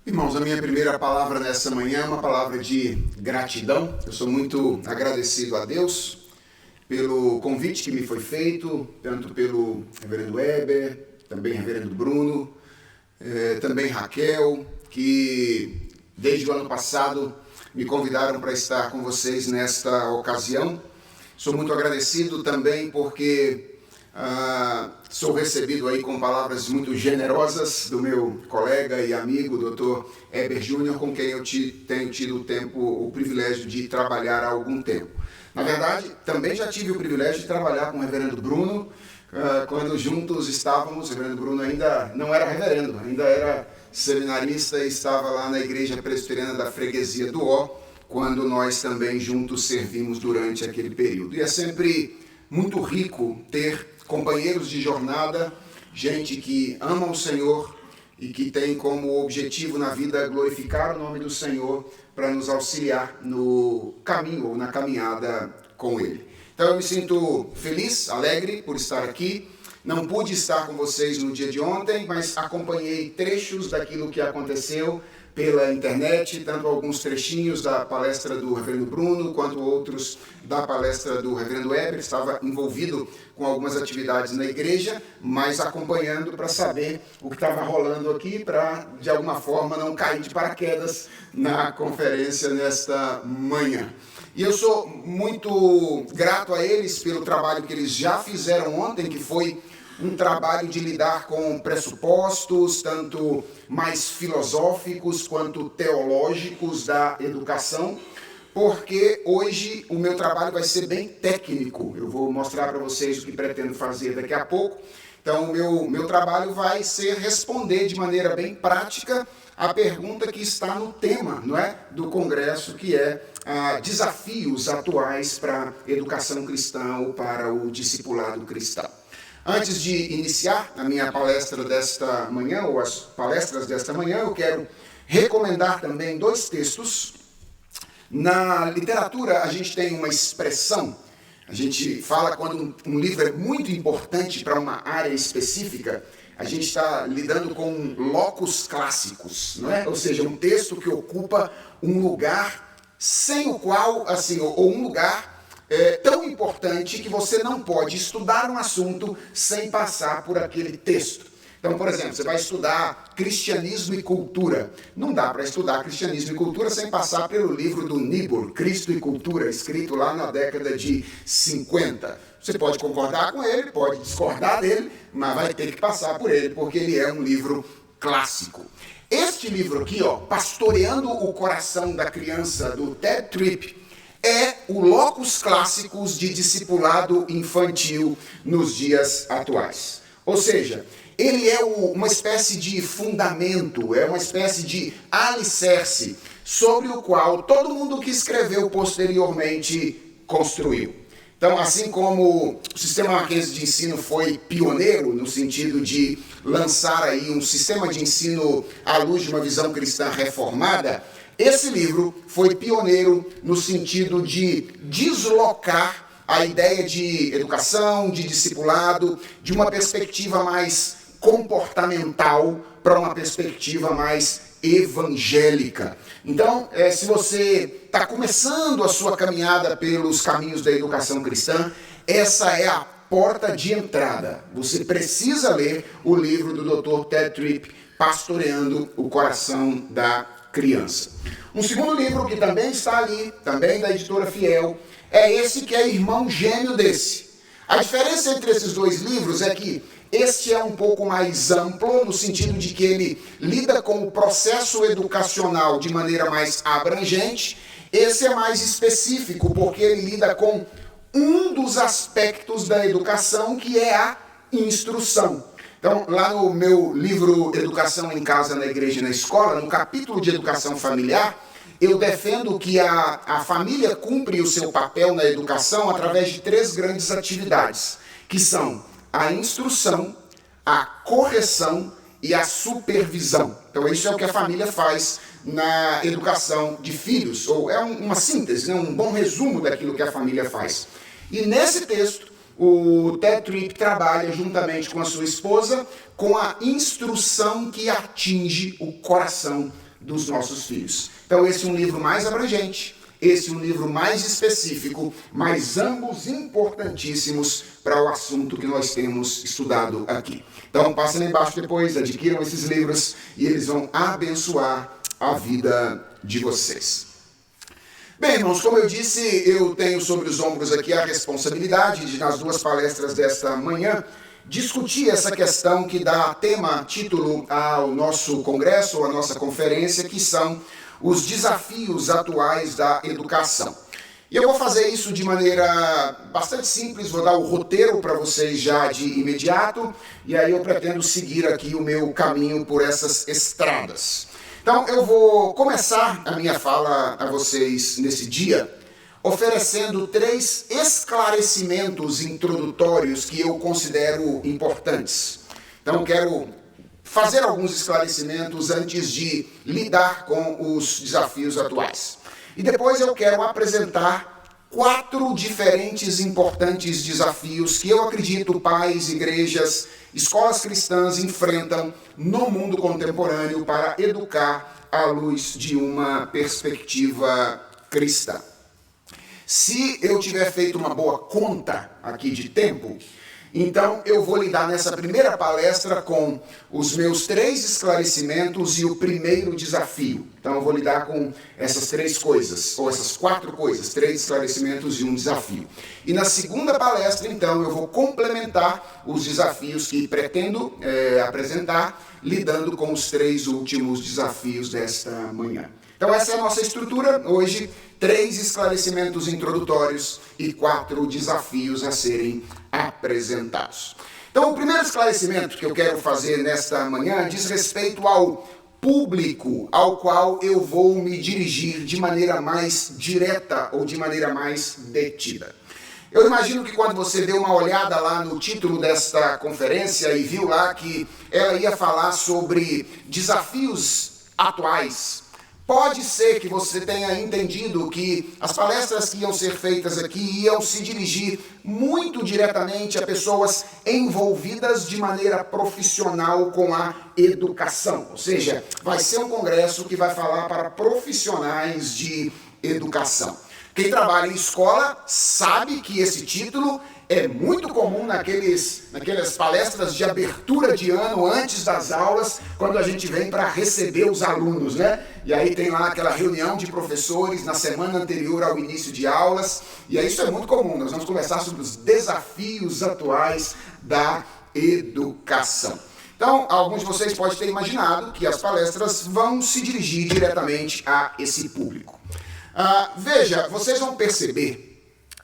Irmãos, a minha primeira palavra nessa manhã é uma palavra de gratidão. Eu sou muito agradecido a Deus pelo convite que me foi feito, tanto pelo reverendo Weber, também reverendo Bruno, também Raquel, que desde o ano passado me convidaram para estar com vocês nesta ocasião. Sou muito agradecido também porque sou recebido aí com palavras muito generosas do meu colega e amigo, Dr. Heber Júnior, com quem eu tenho tido o privilégio de trabalhar há algum tempo. Na verdade, também já tive o privilégio de trabalhar com o reverendo Bruno, quando juntos estávamos. O reverendo Bruno ainda não era reverendo, ainda era seminarista e estava lá na Igreja Presbiteriana da Freguesia do Ó, quando nós também juntos servimos durante aquele período. E é sempre muito rico ter companheiros de jornada, gente que ama o Senhor e que tem como objetivo na vida glorificar o nome do Senhor para nos auxiliar no caminho ou na caminhada com Ele. Então eu me sinto feliz, alegre por estar aqui. Não pude estar com vocês no dia de ontem, mas acompanhei trechos daquilo que aconteceu pela internet, tanto alguns trechinhos da palestra do reverendo Bruno, quanto outros da palestra do reverendo Weber. Estava envolvido com algumas atividades na igreja, mas acompanhando para saber o que estava rolando aqui, para, de alguma forma, não cair de paraquedas na conferência nesta manhã. E eu sou muito grato a eles pelo trabalho que eles já fizeram ontem, que foi um trabalho de lidar com pressupostos, tanto mais filosóficos quanto teológicos da educação, porque hoje o meu trabalho vai ser bem técnico. Eu vou mostrar para vocês o que pretendo fazer daqui a pouco. Então, o meu trabalho vai ser responder de maneira bem prática a pergunta que está no tema, não é, do Congresso, que é desafios atuais para a educação cristã ou para o discipulado cristão. Antes de iniciar a minha palestra desta manhã, ou as palestras desta manhã, eu quero recomendar também dois textos. Na literatura, a gente tem uma expressão, a gente fala quando um livro é muito importante para uma área específica, a gente está lidando com locus clássicos, não é? Ou seja, um texto que ocupa um lugar sem o qual, assim, ou um lugar tão importante que você não pode estudar um assunto sem passar por aquele texto. Então, por exemplo, você vai estudar cristianismo e cultura. Não dá para estudar cristianismo e cultura sem passar pelo livro do Niebuhr, Cristo e Cultura, escrito lá na década de 50. Você pode concordar com ele, pode discordar dele, mas vai ter que passar por ele, porque ele é um livro clássico. Este livro aqui, Pastoreando o Coração da Criança, do Ted Tripp, é o locus clássicos de discipulado infantil nos dias atuais. Ou seja, ele é uma espécie de fundamento, é uma espécie de alicerce sobre o qual todo mundo que escreveu posteriormente construiu. Então, assim como o sistema Mackenzie de ensino foi pioneiro no sentido de lançar aí um sistema de ensino à luz de uma visão cristã reformada, esse livro foi pioneiro no sentido de deslocar a ideia de educação, de discipulado, de uma perspectiva mais comportamental para uma perspectiva mais evangélica. Então, se você está começando a sua caminhada pelos caminhos da educação cristã, essa é a porta de entrada. Você precisa ler o livro do Dr. Ted Tripp, Pastoreando o Coração da Criança. Um segundo livro que também está ali, também da editora Fiel, é esse que é irmão gêmeo desse. A diferença entre esses dois livros é que este é um pouco mais amplo, no sentido de que ele lida com o processo educacional de maneira mais abrangente. Esse é mais específico, porque ele lida com um dos aspectos da educação, que é a instrução. Então, lá no meu livro Educação em Casa, na Igreja e na Escola, no capítulo de Educação Familiar, eu defendo que a família cumpre o seu papel na educação através de 3 grandes atividades, que são a instrução, a correção e a supervisão. Então, isso é o que a família faz na educação de filhos, ou é uma síntese, um bom resumo daquilo que a família faz. E nesse texto, o Ted Tripp trabalha juntamente com a sua esposa com a instrução que atinge o coração dos nossos filhos. Então esse é um livro mais abrangente, esse é um livro mais específico, mas ambos importantíssimos para o assunto que nós temos estudado aqui. Então passem lá embaixo depois, adquiram esses livros e eles vão abençoar a vida de vocês. Bem, irmãos, como eu disse, eu tenho sobre os ombros aqui a responsabilidade de, nas duas palestras desta manhã, discutir essa questão que dá título ao nosso congresso, ou à nossa conferência, que são os desafios atuais da educação. E eu vou fazer isso de maneira bastante simples, vou dar o roteiro para vocês já de imediato, e aí eu pretendo seguir aqui o meu caminho por essas estradas. Então eu vou começar a minha fala a vocês nesse dia, oferecendo 3 esclarecimentos introdutórios que eu considero importantes. Então quero fazer alguns esclarecimentos antes de lidar com os desafios atuais. E depois eu quero apresentar 4 diferentes importantes desafios que eu acredito pais, igrejas, escolas cristãs enfrentam no mundo contemporâneo para educar à luz de uma perspectiva cristã. Se eu tiver feito uma boa conta aqui de tempo, então eu vou lidar nessa primeira palestra com os meus 3 esclarecimentos e o primeiro desafio. Então eu vou lidar com essas 3 coisas, ou essas 4 coisas, 3 esclarecimentos e um desafio. E na segunda palestra, então, eu vou complementar os desafios que pretendo apresentar, lidando com os 3 últimos desafios desta manhã. Então essa é a nossa estrutura hoje, 3 esclarecimentos introdutórios e 4 desafios a serem apresentados. Então o primeiro esclarecimento que eu quero fazer nesta manhã diz respeito ao público ao qual eu vou me dirigir de maneira mais direta ou de maneira mais detida. Eu imagino que quando você deu uma olhada lá no título desta conferência e viu lá que ela ia falar sobre desafios atuais, pode ser que você tenha entendido que as palestras que iam ser feitas aqui iam se dirigir muito diretamente a pessoas envolvidas de maneira profissional com a educação. Ou seja, vai ser um congresso que vai falar para profissionais de educação. Quem trabalha em escola sabe que esse título é muito comum naquelas palestras de abertura de ano, antes das aulas, quando a gente vem para receber os alunos, né? E aí tem lá aquela reunião de professores na semana anterior ao início de aulas, e aí isso é muito comum. Nós vamos conversar sobre os desafios atuais da educação. Então, alguns de vocês podem ter imaginado que as palestras vão se dirigir diretamente a esse público. Veja, vocês vão perceber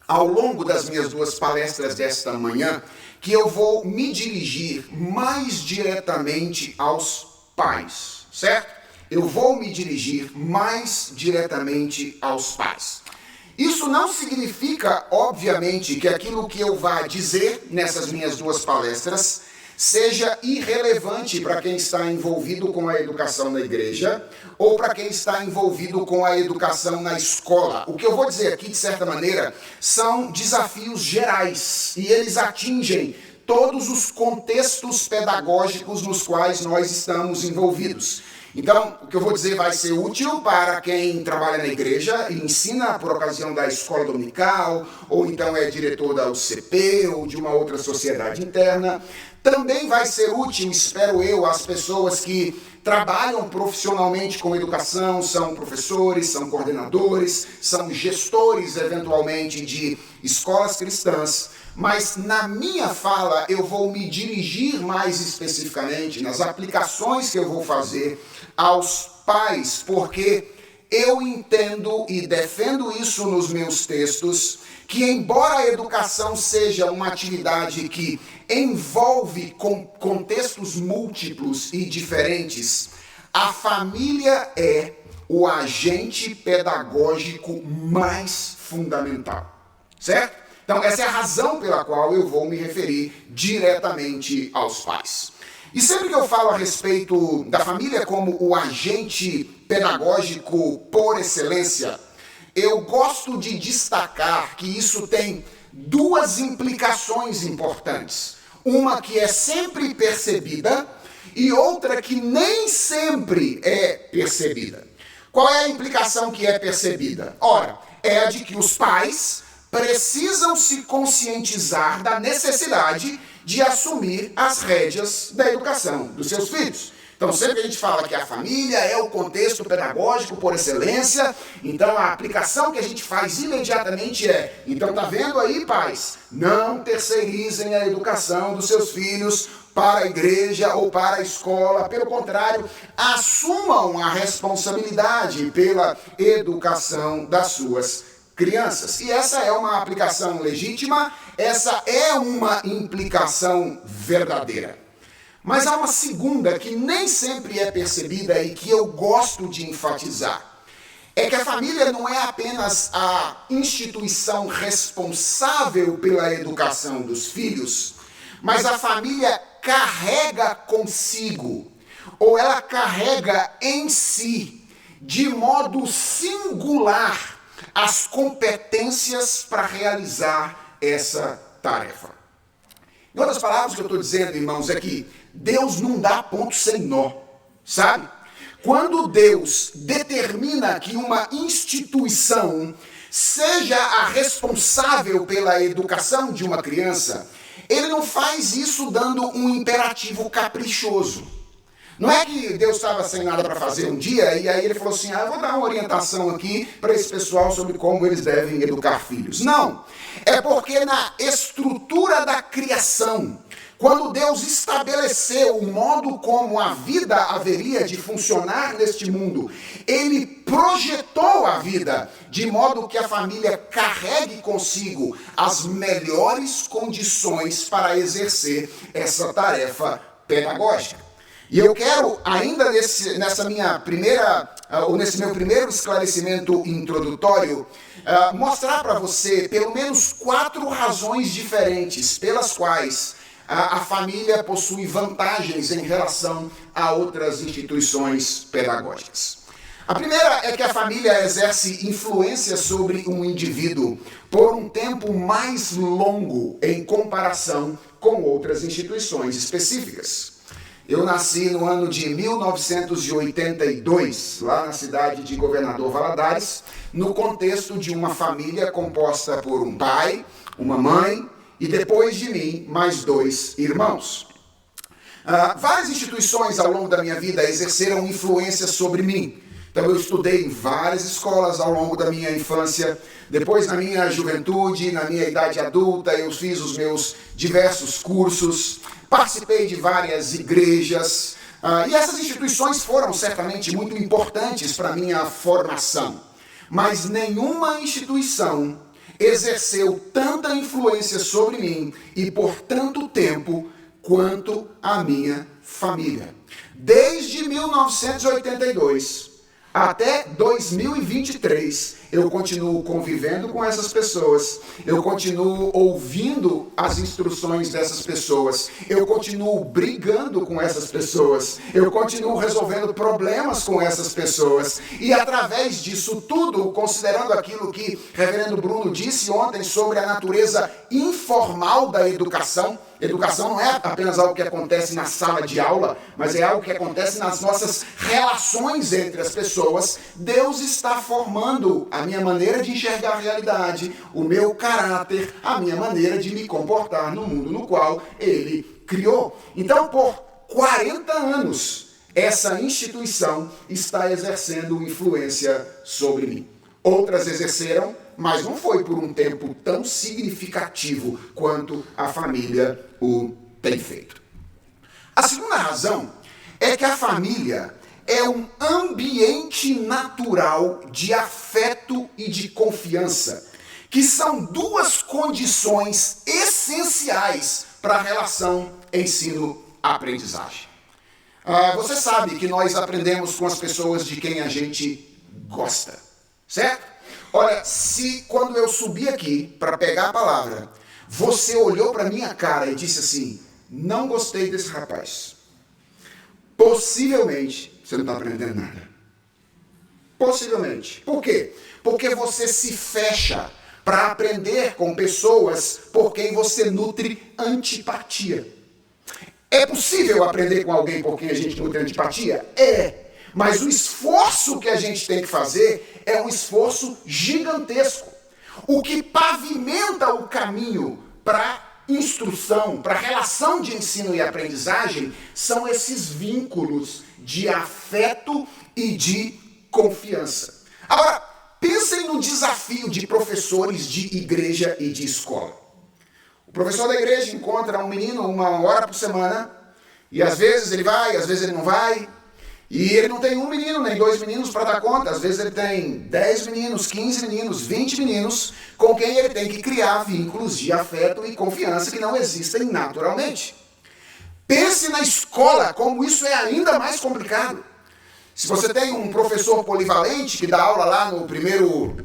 ao longo das minhas 2 palestras desta manhã que eu vou me dirigir mais diretamente aos pais, certo? Eu vou me dirigir mais diretamente aos pais. Isso não significa, obviamente, que aquilo que eu vá dizer nessas minhas 2 palestras seja irrelevante para quem está envolvido com a educação na igreja ou para quem está envolvido com a educação na escola. O que eu vou dizer aqui, de certa maneira, são desafios gerais e eles atingem todos os contextos pedagógicos nos quais nós estamos envolvidos. Então, o que eu vou dizer vai ser útil para quem trabalha na igreja e ensina por ocasião da escola dominical, ou então é diretor da UCP ou de uma outra sociedade interna. Também vai ser útil, espero eu, às pessoas que trabalham profissionalmente com educação, são professores, são coordenadores, são gestores, eventualmente, de escolas cristãs. Mas na minha fala eu vou me dirigir mais especificamente nas aplicações que eu vou fazer aos pais, porque eu entendo e defendo isso nos meus textos, que embora a educação seja uma atividade que envolve contextos múltiplos e diferentes, a família é o agente pedagógico mais fundamental, certo? Então essa é a razão pela qual eu vou me referir diretamente aos pais. E sempre que eu falo a respeito da família como o agente pedagógico por excelência, eu gosto de destacar que isso tem 2 implicações importantes. Uma que é sempre percebida e outra que nem sempre é percebida. Qual é a implicação que é percebida? Ora, é a de que os pais precisam se conscientizar da necessidade de assumir as rédeas da educação dos seus filhos. Então, sempre que a gente fala que a família é o contexto pedagógico por excelência, então a aplicação que a gente faz imediatamente é, então tá vendo aí, pais, não terceirizem a educação dos seus filhos para a igreja ou para a escola, pelo contrário, assumam a responsabilidade pela educação das suas crianças. E essa é uma aplicação legítima, essa é uma implicação verdadeira. Mas há uma segunda que nem sempre é percebida e que eu gosto de enfatizar. É que a família não é apenas a instituição responsável pela educação dos filhos, mas a família carrega consigo, ou ela carrega em si, de modo singular, as competências para realizar essa tarefa. Em outras palavras, o que eu estou dizendo, irmãos, é que Deus não dá ponto sem nó, sabe? Quando Deus determina que uma instituição seja a responsável pela educação de uma criança, ele não faz isso dando um imperativo caprichoso. Não é que Deus estava sem nada para fazer um dia e aí ele falou assim, eu vou dar uma orientação aqui para esse pessoal sobre como eles devem educar filhos. Não, é porque na estrutura da criação, quando Deus estabeleceu o modo como a vida haveria de funcionar neste mundo, ele projetou a vida de modo que a família carregue consigo as melhores condições para exercer essa tarefa pedagógica. E eu quero, ainda nesse meu primeiro esclarecimento introdutório, mostrar para você pelo menos 4 razões diferentes pelas quais a família possui vantagens em relação a outras instituições pedagógicas. A primeira é que a família exerce influência sobre um indivíduo por um tempo mais longo em comparação com outras instituições específicas. Eu nasci no ano de 1982, lá na cidade de Governador Valadares, no contexto de uma família composta por um pai, uma mãe e, depois de mim, mais 2 irmãos. Várias instituições ao longo da minha vida exerceram influência sobre mim. Então eu estudei em várias escolas ao longo da minha infância. Depois, na minha juventude, na minha idade adulta, eu fiz os meus diversos cursos, participei de várias igrejas, e essas instituições foram certamente muito importantes para a minha formação. Mas nenhuma instituição exerceu tanta influência sobre mim e por tanto tempo quanto a minha família. Desde 1982 até 2023, eu continuo convivendo com essas pessoas, eu continuo ouvindo as instruções dessas pessoas, eu continuo brigando com essas pessoas, eu continuo resolvendo problemas com essas pessoas, e através disso tudo, considerando aquilo que o reverendo Bruno disse ontem sobre a natureza informal da educação, educação não é apenas algo que acontece na sala de aula, mas é algo que acontece nas nossas relações entre as pessoas. Deus está formando a minha maneira de enxergar a realidade, o meu caráter, a minha maneira de me comportar no mundo no qual Ele criou. Então, por 40 anos, essa instituição está exercendo influência sobre mim. Outras exerceram, mas não foi por um tempo tão significativo quanto a família o tem feito. A segunda razão é que a família é um ambiente natural de afeto e de confiança, que são 2 condições essenciais para a relação ensino-aprendizagem. Você sabe que nós aprendemos com as pessoas de quem a gente gosta, certo? Olha, se quando eu subi aqui para pegar a palavra, você olhou para minha cara e disse assim, não gostei desse rapaz, possivelmente você não está aprendendo nada. Possivelmente. Por quê? Porque você se fecha para aprender com pessoas por quem você nutre antipatia. É possível aprender com alguém por quem a gente não tem antipatia? É. Mas o esforço que a gente tem que fazer é um esforço gigantesco. O que pavimenta o caminho para instrução, para relação de ensino e aprendizagem, são esses vínculos de afeto e de confiança. Agora, pensem no desafio de professores de igreja e de escola. O professor da igreja encontra um menino 1 hora por semana, e às vezes ele vai, às vezes ele não vai, e ele não tem um menino, nem 2 meninos para dar conta. Às vezes ele tem 10 meninos, 15 meninos, 20 meninos, com quem ele tem que criar vínculos de afeto e confiança que não existem naturalmente. Pense na escola, como isso é ainda mais complicado. Se você tem um professor polivalente que dá aula lá no primeiro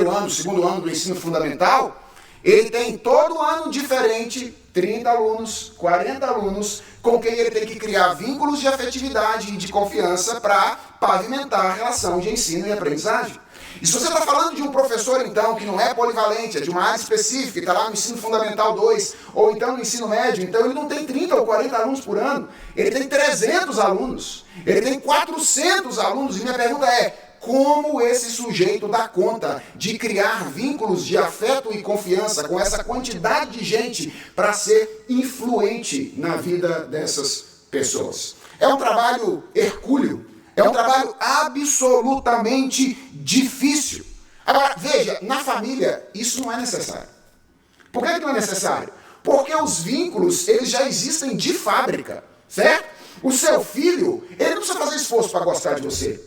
ano, segundo ano do ensino fundamental, ele tem todo ano diferente, 30 alunos, 40 alunos, com quem ele tem que criar vínculos de afetividade e de confiança para pavimentar a relação de ensino e aprendizagem. E se você está falando de um professor, então, que não é polivalente, é de uma área específica, que está lá no ensino fundamental 2, ou então no ensino médio, então ele não tem 30 ou 40 alunos por ano, ele tem 300 alunos, ele tem 400 alunos, e minha pergunta é, como esse sujeito dá conta de criar vínculos de afeto e confiança com essa quantidade de gente para ser influente na vida dessas pessoas? É um trabalho hercúleo, é um trabalho absolutamente difícil. Agora, veja, na família isso não é necessário. Por que não é necessário? Porque os vínculos, eles já existem de fábrica, certo? O seu filho, ele não precisa fazer esforço para gostar de você.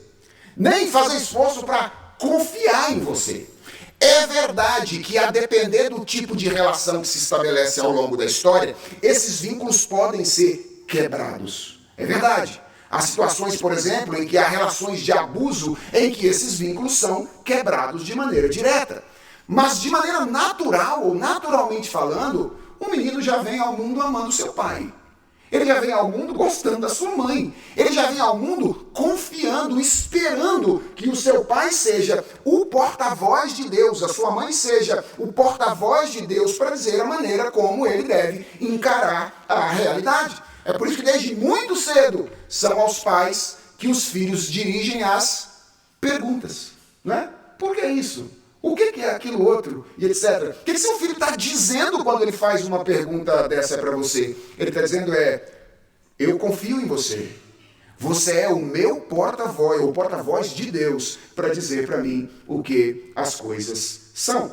Nem fazer esforço para confiar em você. É verdade que, a depender do tipo de relação que se estabelece ao longo da história, esses vínculos podem ser quebrados. É verdade. Há situações, por exemplo, em que há relações de abuso em que esses vínculos são quebrados de maneira direta. Mas de maneira natural, ou naturalmente falando, o menino já vem ao mundo amando seu pai. Ele já vem ao mundo gostando da sua mãe. Ele já vem ao mundo confiando, esperando que o seu pai seja o porta-voz de Deus, a sua mãe seja o porta-voz de Deus para dizer a maneira como ele deve encarar a realidade. É por isso que desde muito cedo são aos pais que os filhos dirigem as perguntas. Não é? Por que isso? O que é aquilo outro? E etc. O que seu filho está dizendo quando ele faz uma pergunta dessa para você? Ele está dizendo eu confio em você. Você é o meu porta-voz, ou porta-voz de Deus, para dizer para mim o que as coisas são.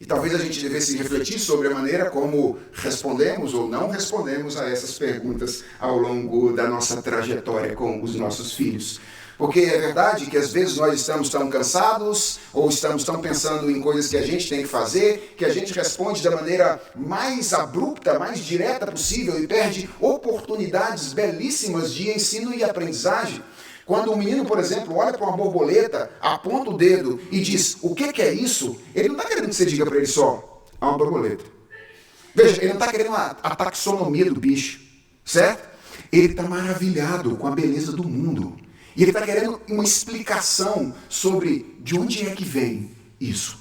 E talvez a gente devesse refletir sobre a maneira como respondemos ou não respondemos a essas perguntas ao longo da nossa trajetória com os nossos filhos. Porque é verdade que às vezes nós estamos tão cansados ou estamos tão pensando em coisas que a gente tem que fazer, que a gente responde da maneira mais abrupta, mais direta possível e perde oportunidades belíssimas de ensino e aprendizagem. Quando um menino, por exemplo, olha para uma borboleta, aponta o dedo e diz, o que é isso? Ele não está querendo que você diga para ele só, é uma borboleta. Veja, ele não está querendo a taxonomia do bicho, certo? Ele está maravilhado com a beleza do mundo. E ele está querendo uma explicação sobre de onde é que vem isso.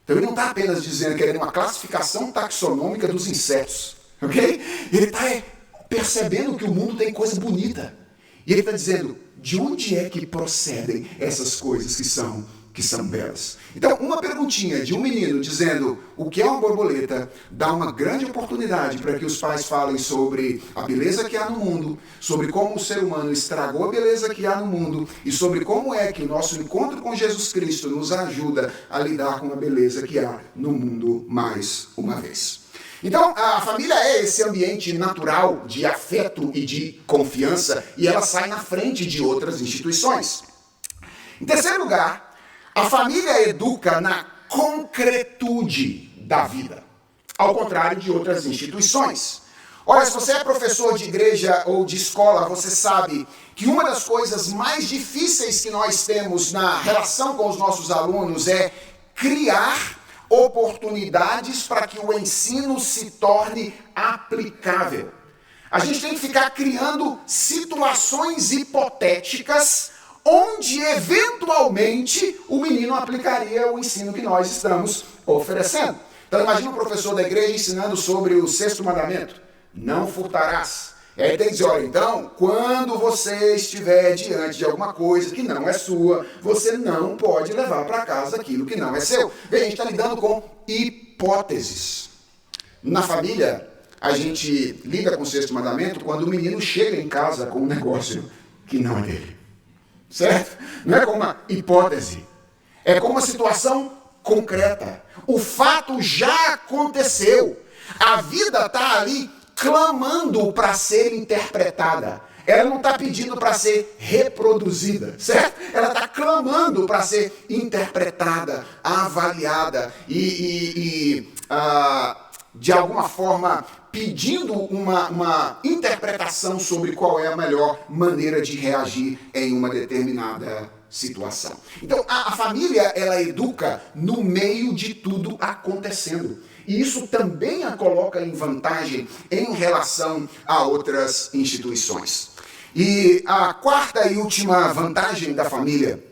Então ele não está apenas dizendo, querendo uma classificação taxonômica dos insetos, ok? Ele está percebendo que o mundo tem coisa bonita. E ele está dizendo, de onde é que procedem essas coisas que são belas? Então, uma perguntinha de um menino dizendo o que é uma borboleta dá uma grande oportunidade para que os pais falem sobre a beleza que há no mundo, sobre como o ser humano estragou a beleza que há no mundo e sobre como é que o nosso encontro com Jesus Cristo nos ajuda a lidar com a beleza que há no mundo mais uma vez. Então, a família é esse ambiente natural de afeto e de confiança e ela sai na frente de outras instituições. Em terceiro lugar, a família educa na concretude da vida, ao contrário de outras instituições. Olha, se você é professor de igreja ou de escola, você sabe que uma das coisas mais difíceis que nós temos na relação com os nossos alunos é criar oportunidades para que o ensino se torne aplicável. A gente tem que ficar criando situações hipotéticas onde, eventualmente, o menino aplicaria o ensino que nós estamos oferecendo. Então, imagina um professor da igreja ensinando sobre o 6º mandamento. não furtarás. E aí tem que dizer, olha, então, quando você estiver diante de alguma coisa que não é sua, você não pode levar para casa aquilo que não é seu. Veja, a gente está lidando com hipóteses. Na família, a gente lida com o sexto mandamento quando o menino chega em casa com um negócio que não é dele. Certo? Não é com uma hipótese. É com uma situação concreta. O fato já aconteceu. A vida está ali clamando para ser interpretada. Ela não está pedindo para ser reproduzida, certo? Ela está clamando para ser interpretada, avaliada de alguma forma pedindo uma interpretação sobre qual é a melhor maneira de reagir em uma determinada situação. Então, a família, ela educa no meio de tudo acontecendo. E isso também a coloca em vantagem em relação a outras instituições. E a quarta e última vantagem da família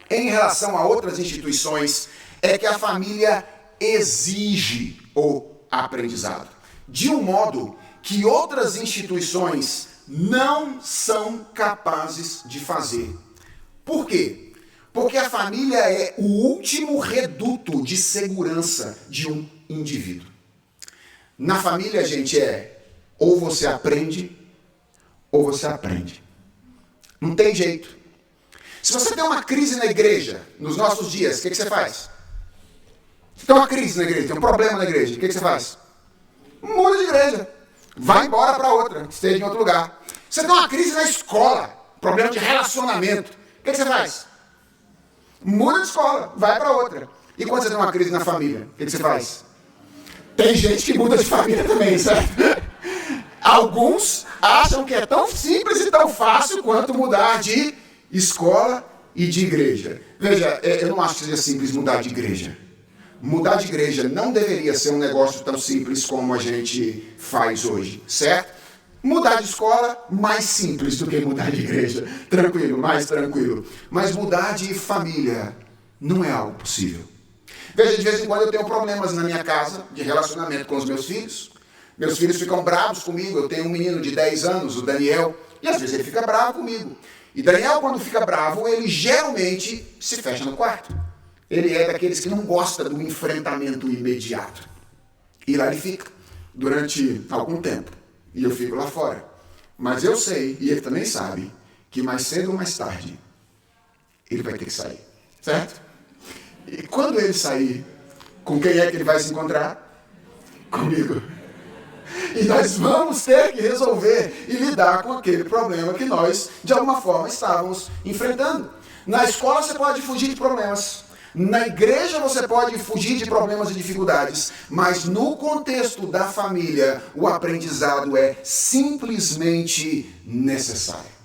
em relação a outras instituições é que a família exige o aprendizado, de um modo que outras instituições não são capazes de fazer. Por quê? Porque a família é o último reduto de segurança de um indivíduo. Na família, gente, ou você aprende, ou você aprende. Não tem jeito. Se você tem uma crise na igreja, nos nossos dias, o que você faz? Você tem uma crise na igreja, tem um problema na igreja, o que você faz? Muda de igreja. Vai embora para outra, esteja em outro lugar. Você tem uma crise na escola, problema de relacionamento, o que você faz? Muda de escola, vai para outra. E quando você tem uma crise na família, o que você faz? Tem gente que muda de família também, certo? Alguns acham que é tão simples e tão fácil quanto mudar de escola e de igreja. Veja, eu não acho que seja simples mudar de igreja. Mudar de igreja não deveria ser um negócio tão simples como a gente faz hoje, certo? Mudar de escola, mais simples do que mudar de igreja. Tranquilo, mais tranquilo. Mas mudar de família não é algo possível. Veja, de vez em quando eu tenho problemas na minha casa de relacionamento com os meus filhos. Meus filhos ficam bravos comigo. Eu tenho um menino de 10 anos, o Daniel, e às vezes ele fica bravo comigo. E Daniel, quando fica bravo, ele geralmente se fecha no quarto. Ele é daqueles que não gosta do enfrentamento imediato. E lá ele fica durante algum tempo. E eu fico lá fora. Mas eu sei, e ele também sabe, que mais cedo ou mais tarde, ele vai ter que sair. Certo? E quando ele sair, com quem é que ele vai se encontrar? Comigo. E nós vamos ter que resolver e lidar com aquele problema que nós, de alguma forma, estávamos enfrentando. Na escola você pode fugir de problemas. Na igreja você pode fugir de problemas e dificuldades, mas no contexto da família, o aprendizado é simplesmente necessário.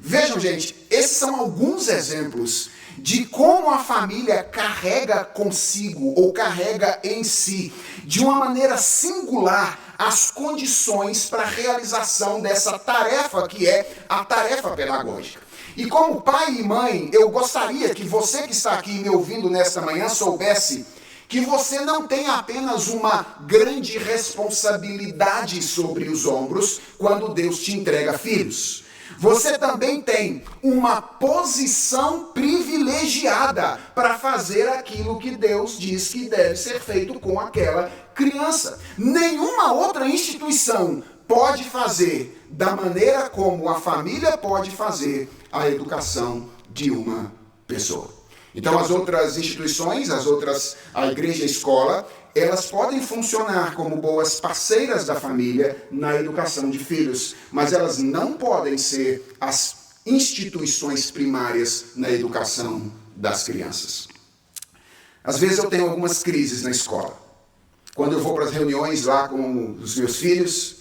Vejam, gente, esses são alguns exemplos de como a família carrega consigo ou carrega em si, de uma maneira singular, as condições para a realização dessa tarefa que é a tarefa pedagógica. E como pai e mãe, eu gostaria que você que está aqui me ouvindo nesta manhã soubesse que você não tem apenas uma grande responsabilidade sobre os ombros quando Deus te entrega filhos. Você também tem uma posição privilegiada para fazer aquilo que Deus diz que deve ser feito com aquela criança. Nenhuma outra instituição pode fazer da maneira como a família pode fazer a educação de uma pessoa. Então as outras instituições, a igreja e a escola, elas podem funcionar como boas parceiras da família na educação de filhos, mas elas não podem ser as instituições primárias na educação das crianças. Às vezes eu tenho algumas crises na escola. Quando eu vou para as reuniões lá com os meus filhos,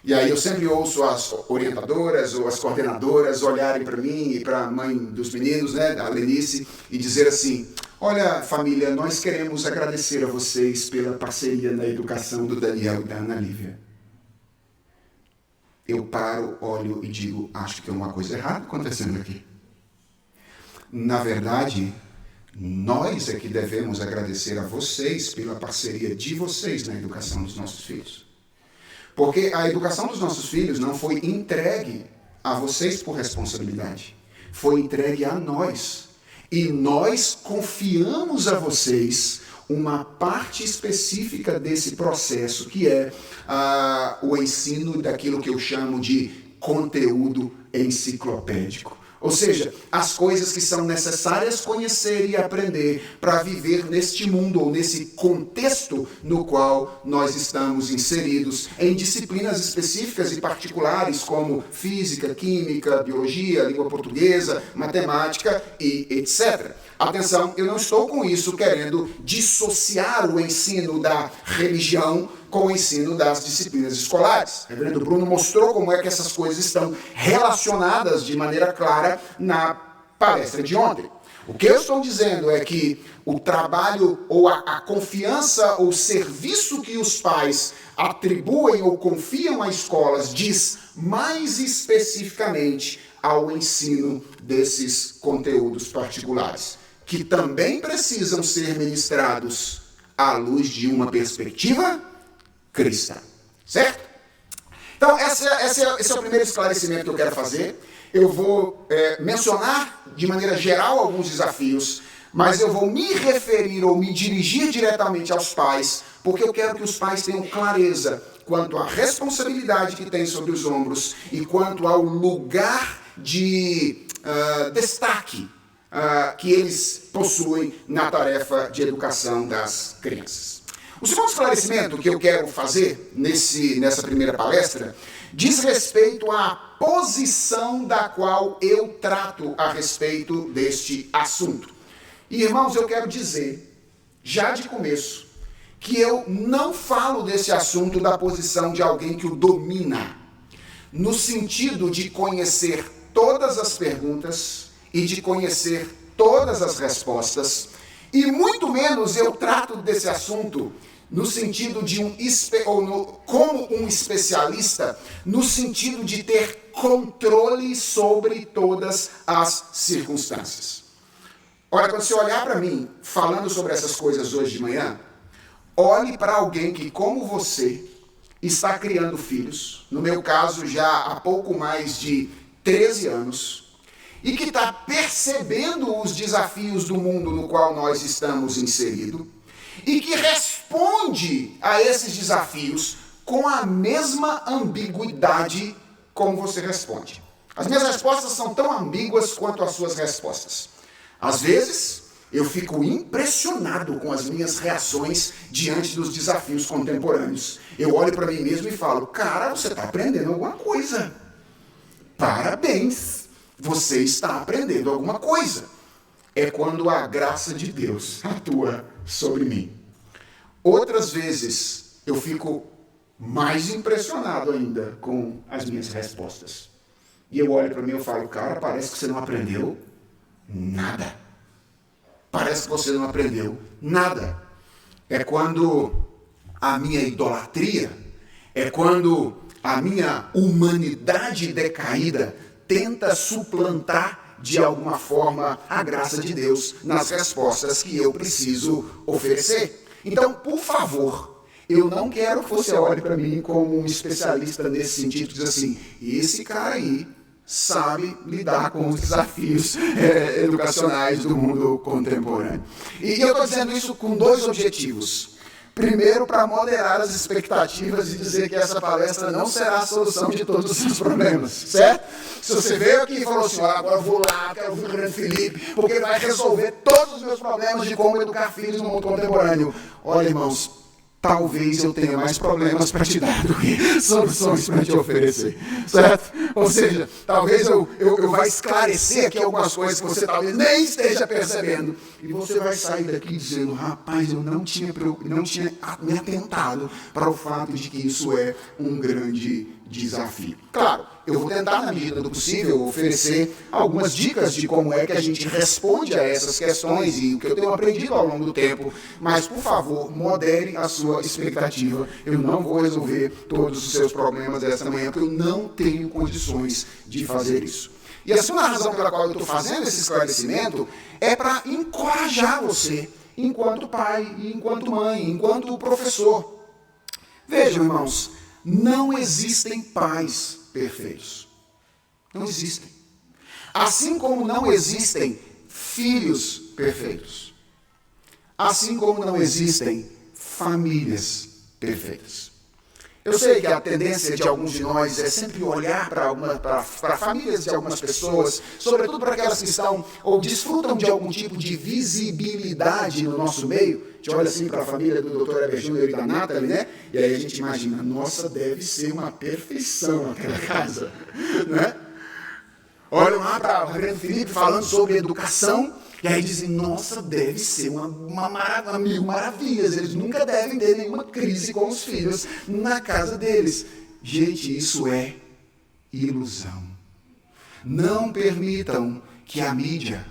e aí eu sempre ouço as orientadoras ou as coordenadoras olharem para mim e para a mãe dos meninos, né, a Lenice, e dizer assim: olha, família, nós queremos agradecer a vocês pela parceria na educação do Daniel e da Ana Lívia. Eu paro, olho e digo: acho que tem uma coisa errada acontecendo aqui. Na verdade, nós é que devemos agradecer a vocês pela parceria de vocês na educação dos nossos filhos. Porque a educação dos nossos filhos não foi entregue a vocês por responsabilidade. Foi entregue a nós. E nós confiamos a vocês uma parte específica desse processo, que é o ensino daquilo que eu chamo de conteúdo enciclopédico. Ou seja, as coisas que são necessárias conhecer e aprender para viver neste mundo ou nesse contexto no qual nós estamos inseridos em disciplinas específicas e particulares como física, química, biologia, língua portuguesa, matemática e etc. Atenção, eu não estou com isso querendo dissociar o ensino da religião com o ensino das disciplinas escolares. O reverendo Bruno mostrou como é que essas coisas estão relacionadas de maneira clara na palestra de ontem. O que eu estou dizendo é que o trabalho ou a confiança ou serviço que os pais atribuem ou confiam a escolas diz mais especificamente ao ensino desses conteúdos particulares, que também precisam ser ministrados à luz de uma perspectiva cristã, certo? Então, esse é o primeiro esclarecimento que eu quero fazer. Eu vou mencionar de maneira geral alguns desafios, mas eu vou me referir ou me dirigir diretamente aos pais, porque eu quero que os pais tenham clareza quanto à responsabilidade que tem sobre os ombros e quanto ao lugar de destaque que eles possuem na tarefa de educação das crianças. O segundo esclarecimento que eu quero fazer nessa primeira palestra diz respeito à posição da qual eu trato a respeito deste assunto. E, irmãos, eu quero dizer, já de começo, que eu não falo desse assunto da posição de alguém que o domina, no sentido de conhecer todas as perguntas e de conhecer todas as respostas, e muito menos eu trato desse assunto no sentido de como um especialista, no sentido de ter controle sobre todas as circunstâncias. Olha, quando você olhar para mim falando sobre essas coisas hoje de manhã, olhe para alguém que, como você, está criando filhos, no meu caso já há pouco mais de 13 anos, e que está percebendo os desafios do mundo no qual nós estamos inseridos, e que responde a esses desafios com a mesma ambiguidade como você responde. As minhas respostas são tão ambíguas quanto as suas respostas. Às vezes, eu fico impressionado com as minhas reações diante dos desafios contemporâneos. Eu olho para mim mesmo e falo, cara, você está aprendendo alguma coisa. Parabéns, você está aprendendo alguma coisa. É quando a graça de Deus atua sobre mim. Outras vezes, eu fico mais impressionado ainda com as minhas respostas. E eu olho para mim e falo, cara, parece que você não aprendeu nada. Parece que você não aprendeu nada. É quando a minha idolatria, é quando a minha humanidade decaída tenta suplantar de alguma forma a graça de Deus nas respostas que eu preciso oferecer. Então, por favor, eu não quero que você olhe para mim como um especialista nesse sentido, diz assim, esse cara aí sabe lidar com os desafios educacionais do mundo contemporâneo. E eu estou dizendo isso com dois objetivos. Primeiro, para moderar as expectativas e dizer que essa palestra não será a solução de todos os seus problemas, certo? Se você veio aqui e falou assim, agora eu vou lá, quero ouvir o Reverendo Felipe, porque ele vai resolver todos os meus problemas de como educar filhos no mundo contemporâneo. Olha, irmãos, talvez eu tenha mais problemas para te dar do que soluções para te oferecer, certo? Ou seja, talvez eu vá esclarecer aqui algumas coisas que você talvez nem esteja percebendo, e você vai sair daqui dizendo, rapaz, eu não tinha me atentado para o fato de que isso é um grande desafio. Claro, eu vou tentar, na medida do possível, oferecer algumas dicas de como é que a gente responde a essas questões e o que eu tenho aprendido ao longo do tempo, mas, por favor, modere a sua expectativa. Eu não vou resolver todos os seus problemas esta manhã, porque eu não tenho condições de fazer isso. E a segunda razão pela qual eu estou fazendo esse esclarecimento é para encorajar você, enquanto pai, enquanto mãe, enquanto professor. Vejam, irmãos, não existem pais perfeitos. Não existem. Assim como não existem filhos perfeitos. Assim como não existem famílias perfeitas. Eu sei que a tendência de alguns de nós é sempre olhar para famílias de algumas pessoas, sobretudo para aquelas que estão ou desfrutam de algum tipo de visibilidade no nosso meio. A gente olha assim para a família do Dr. Heber Júnior e da Nathalie, né? E aí a gente imagina, nossa, deve ser uma perfeição aquela casa, né? Olham lá para o reverendo Felipe falando sobre educação, e aí dizem, nossa, deve ser uma mil maravilhas, eles nunca devem ter nenhuma crise com os filhos na casa deles. Gente, isso é ilusão. Não permitam que a mídia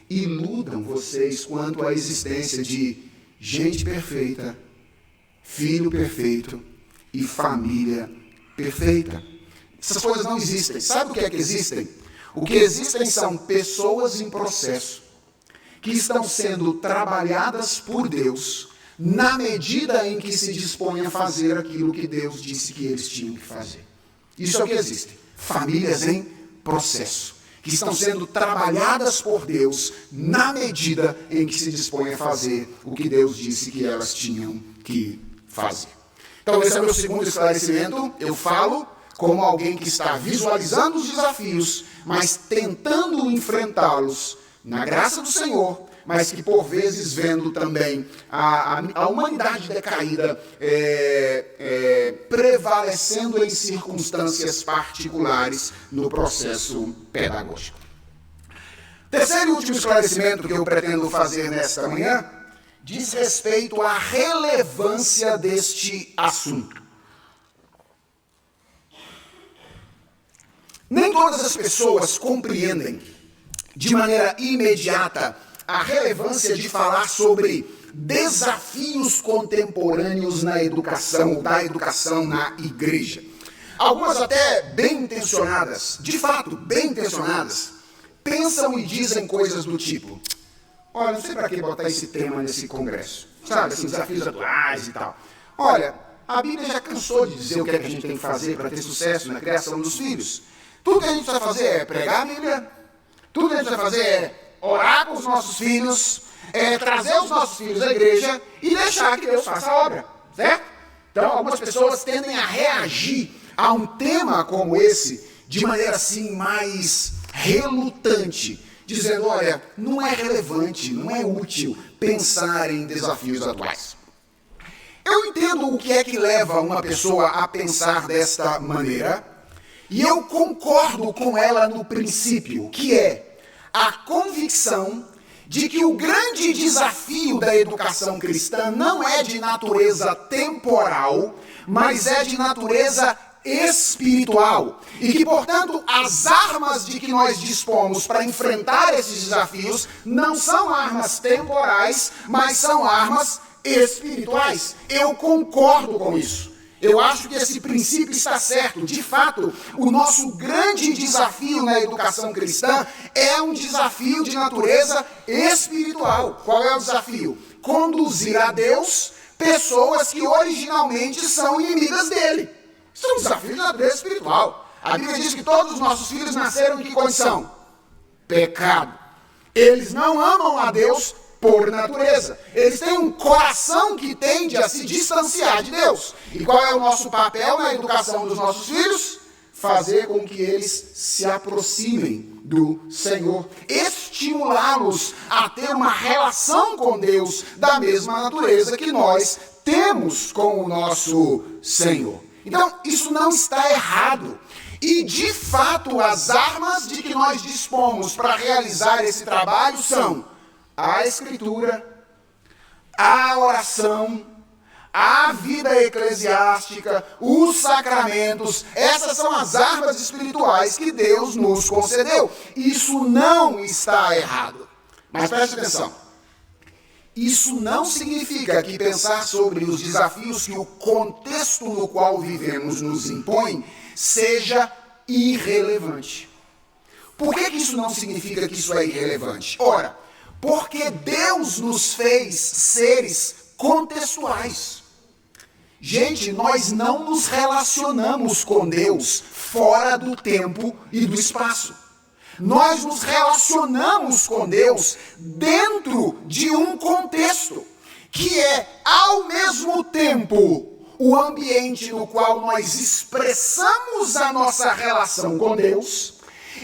iludam vocês quanto à existência de gente perfeita, filho perfeito e família perfeita. Essas coisas não existem. Sabe o que é que existem? O que existem são pessoas em processo que estão sendo trabalhadas por Deus na medida em que se dispõem a fazer aquilo que Deus disse que eles tinham que fazer. Isso é o que existe. Famílias em processo, que estão sendo trabalhadas por Deus na medida em que se dispõem a fazer o que Deus disse que elas tinham que fazer. Então, esse é o meu segundo esclarecimento. Eu falo como alguém que está visualizando os desafios, mas tentando enfrentá-los na graça do Senhor, mas que por vezes vendo também a humanidade decaída prevalecendo em circunstâncias particulares no processo pedagógico. Terceiro e último esclarecimento que eu pretendo fazer nesta manhã diz respeito à relevância deste assunto. Nem todas as pessoas compreendem de maneira imediata a relevância de falar sobre desafios contemporâneos na educação, da educação na igreja. Algumas até bem intencionadas, de fato, bem intencionadas, pensam e dizem coisas do tipo, olha, não sei para que botar esse tema nesse congresso, sabe, assim, desafios atuais e tal. Olha, a Bíblia já cansou de dizer o que é que a gente tem que fazer para ter sucesso na criação dos filhos. Tudo que a gente precisa fazer é pregar a Bíblia, tudo que a gente precisa fazer é orar com os nossos filhos, trazer os nossos filhos à igreja e deixar que Deus faça a obra, certo? Então, algumas pessoas tendem a reagir a um tema como esse de maneira assim mais relutante, dizendo, olha, não é relevante, não é útil pensar em desafios atuais. Eu entendo o que é que leva uma pessoa a pensar desta maneira, e eu concordo com ela no princípio, que é a convicção de que o grande desafio da educação cristã não é de natureza temporal, mas é de natureza espiritual. E que, portanto, as armas de que nós dispomos para enfrentar esses desafios não são armas temporais, mas são armas espirituais. Eu concordo com isso. Eu acho que esse princípio está certo. De fato, o nosso grande desafio na educação cristã é um desafio de natureza espiritual. Qual é o desafio? Conduzir a Deus pessoas que originalmente são inimigas dele. Isso é um desafio de natureza espiritual. A Bíblia diz que todos os nossos filhos nasceram em que condição? Pecado. Eles não amam a Deus por natureza. Eles têm um coração que tende a se distanciar de Deus. E qual é o nosso papel na educação dos nossos filhos? Fazer com que eles se aproximem do Senhor. Estimulá-los a ter uma relação com Deus da mesma natureza que nós temos com o nosso Senhor. Então, isso não está errado. E, de fato, as armas de que nós dispomos para realizar esse trabalho são a Escritura, a oração, a vida eclesiástica, os sacramentos. Essas são as armas espirituais que Deus nos concedeu. Isso não está errado. Mas preste atenção. Isso não significa que pensar sobre os desafios que o contexto no qual vivemos nos impõe seja irrelevante. Por que isso não significa que isso é irrelevante? Ora, porque Deus nos fez seres contextuais. Gente, nós não nos relacionamos com Deus fora do tempo e do espaço. Nós nos relacionamos com Deus dentro de um contexto, que é, ao mesmo tempo, o ambiente no qual nós expressamos a nossa relação com Deus,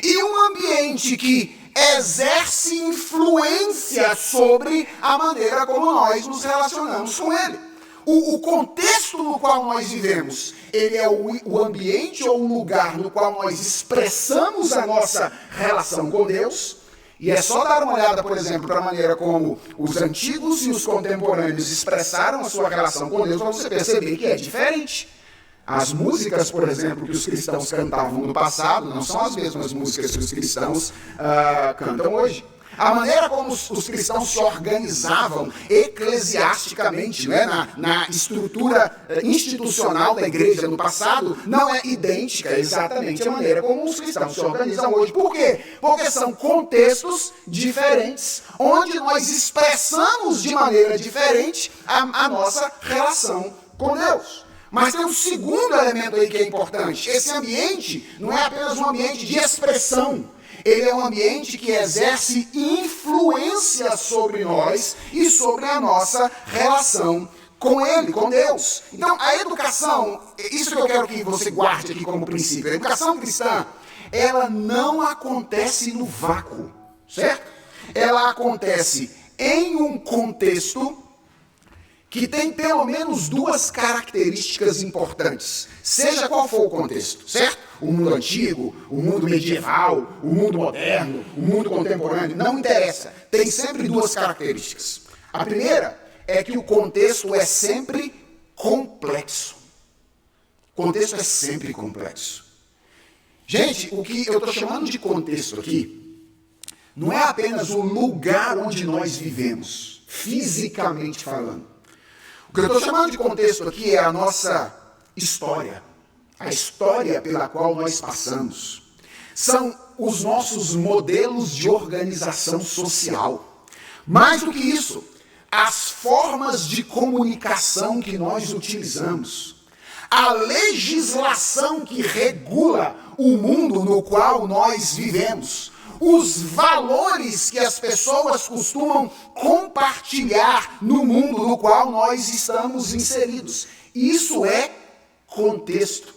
e um ambiente que exerce influência sobre a maneira como nós nos relacionamos com Ele. O contexto no qual nós vivemos, ele é o ambiente ou o lugar no qual nós expressamos a nossa relação com Deus. E é só dar uma olhada, por exemplo, para a maneira como os antigos e os contemporâneos expressaram a sua relação com Deus, para você perceber que é diferente. As músicas, por exemplo, que os cristãos cantavam no passado, não são as mesmas músicas que os cristãos cantam hoje. A maneira como os cristãos se organizavam eclesiasticamente, né, na estrutura institucional da igreja no passado, não é idêntica exatamente a maneira como os cristãos se organizam hoje. Por quê? Porque são contextos diferentes, onde nós expressamos de maneira diferente a nossa relação com Deus. Mas tem um segundo elemento aí que é importante. Esse ambiente não é apenas um ambiente de expressão. Ele é um ambiente que exerce influência sobre nós e sobre a nossa relação com Ele, com Deus. Então, a educação, isso que eu quero que você guarde aqui como princípio. A educação cristã, ela não acontece no vácuo, certo? Ela acontece em um contexto que tem pelo menos duas características importantes, seja qual for o contexto, certo? O mundo antigo, o mundo medieval, o mundo moderno, o mundo contemporâneo, não interessa. Tem sempre duas características. A primeira é que o contexto é sempre complexo. O contexto é sempre complexo. Gente, o que eu estou chamando de contexto aqui não é apenas o lugar onde nós vivemos, fisicamente falando. O que eu estou chamando de contexto aqui é a nossa história, a história pela qual nós passamos. São os nossos modelos de organização social. Mais do que isso, as formas de comunicação que nós utilizamos. A legislação que regula o mundo no qual nós vivemos. Os valores que as pessoas costumam compartilhar no mundo no qual nós estamos inseridos. Isso é contexto.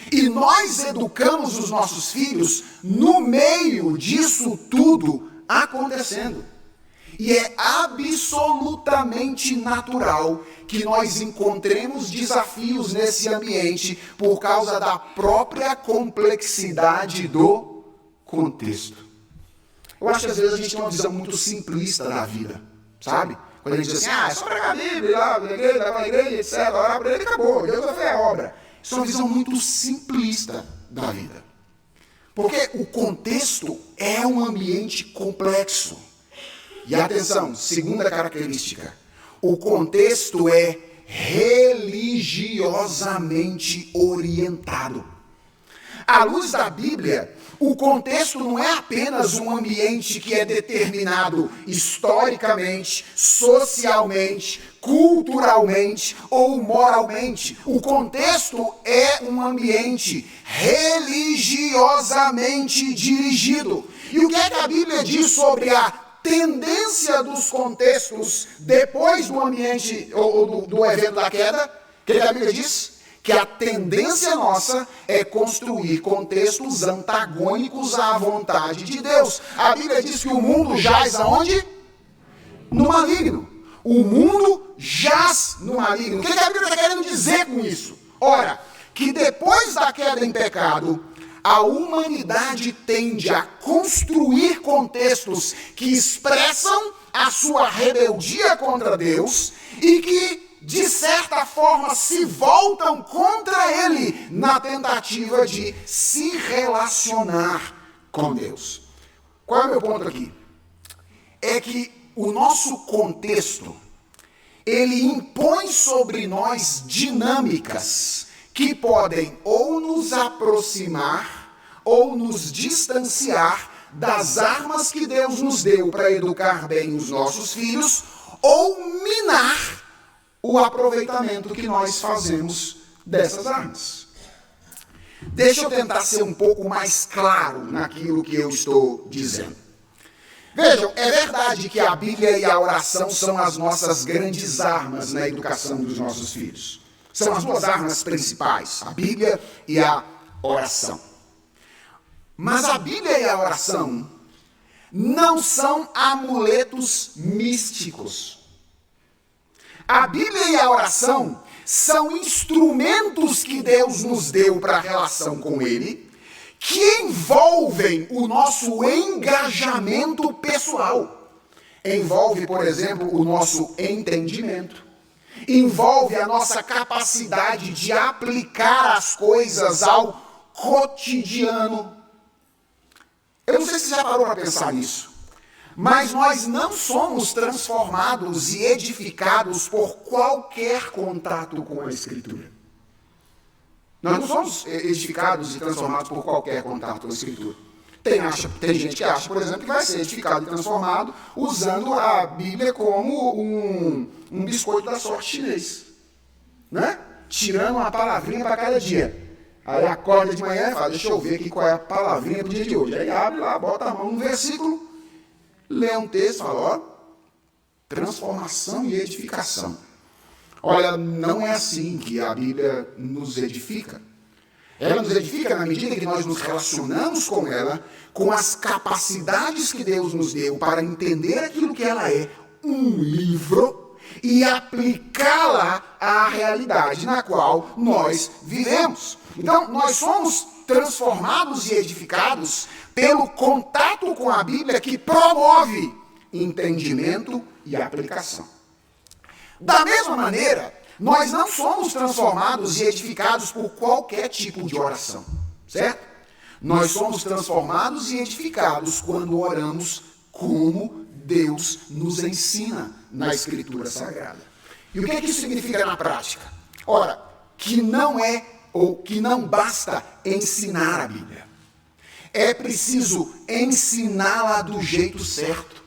E nós educamos os nossos filhos no meio disso tudo acontecendo. E é absolutamente natural que nós encontremos desafios nesse ambiente por causa da própria complexidade do contexto. Eu acho que às vezes a gente tem uma visão muito simplista da vida, sabe? Quando a gente diz assim, é só pregar a Bíblia, ir lá na igreja, etc., orar para ele, acabou, Deus vai fazer a obra. Isso é uma visão muito simplista da vida. Porque o contexto é um ambiente complexo. E atenção, segunda característica, o contexto é religiosamente orientado. À luz da Bíblia, o contexto não é apenas um ambiente que é determinado historicamente, socialmente, culturalmente ou moralmente. O contexto é um ambiente religiosamente dirigido. E o que é que a Bíblia diz sobre a tendência dos contextos depois do ambiente ou do evento da queda? O que é que a Bíblia diz? Que a tendência nossa é construir contextos antagônicos à vontade de Deus. A Bíblia diz que o mundo jaz aonde? No maligno. O mundo jaz no maligno. O que a Bíblia está querendo dizer com isso? Ora, que depois da queda em pecado, a humanidade tende a construir contextos que expressam a sua rebeldia contra Deus e que, de certa forma, se voltam contra Ele na tentativa de se relacionar com Deus. Qual é o meu ponto aqui? É que o nosso contexto, ele impõe sobre nós dinâmicas que podem ou nos aproximar ou nos distanciar das armas que Deus nos deu para educar bem os nossos filhos, ou minar o aproveitamento que nós fazemos dessas armas. Deixa eu tentar ser um pouco mais claro naquilo que eu estou dizendo. Vejam, é verdade que a Bíblia e a oração são as nossas grandes armas na educação dos nossos filhos. São as duas armas principais, a Bíblia e a oração. Mas a Bíblia e a oração não são amuletos místicos. A Bíblia e a oração são instrumentos que Deus nos deu para a relação com Ele, que envolvem o nosso engajamento pessoal. Envolve, por exemplo, o nosso entendimento. Envolve a nossa capacidade de aplicar as coisas ao cotidiano. Eu não sei se você já parou para pensar nisso, mas nós não somos transformados e edificados por qualquer contato com a Escritura. Nós não somos edificados e transformados por qualquer contato com a Escritura. Tem gente que acha, por exemplo, que vai ser edificado e transformado usando a Bíblia como um biscoito da sorte chinês. Né? Tirando uma palavrinha para cada dia. Aí acorda de manhã e fala, deixa eu ver aqui qual é a palavrinha para o dia de hoje. Aí abre lá, bota a mão no versículo, lê um texto e fala, ó, transformação e edificação. Olha, não é assim que a Bíblia nos edifica. Ela nos edifica na medida que nós nos relacionamos com ela, com as capacidades que Deus nos deu para entender aquilo que ela é, um livro, e aplicá-la à realidade na qual nós vivemos. Então, nós somos transformados e edificados pelo contato com a Bíblia que promove entendimento e aplicação. Da mesma maneira, nós não somos transformados e edificados por qualquer tipo de oração, certo? Nós somos transformados e edificados quando oramos como Deus nos ensina na Escritura Sagrada. E o que é que isso significa na prática? Ora, que não basta ensinar a Bíblia. É preciso ensiná-la do jeito certo.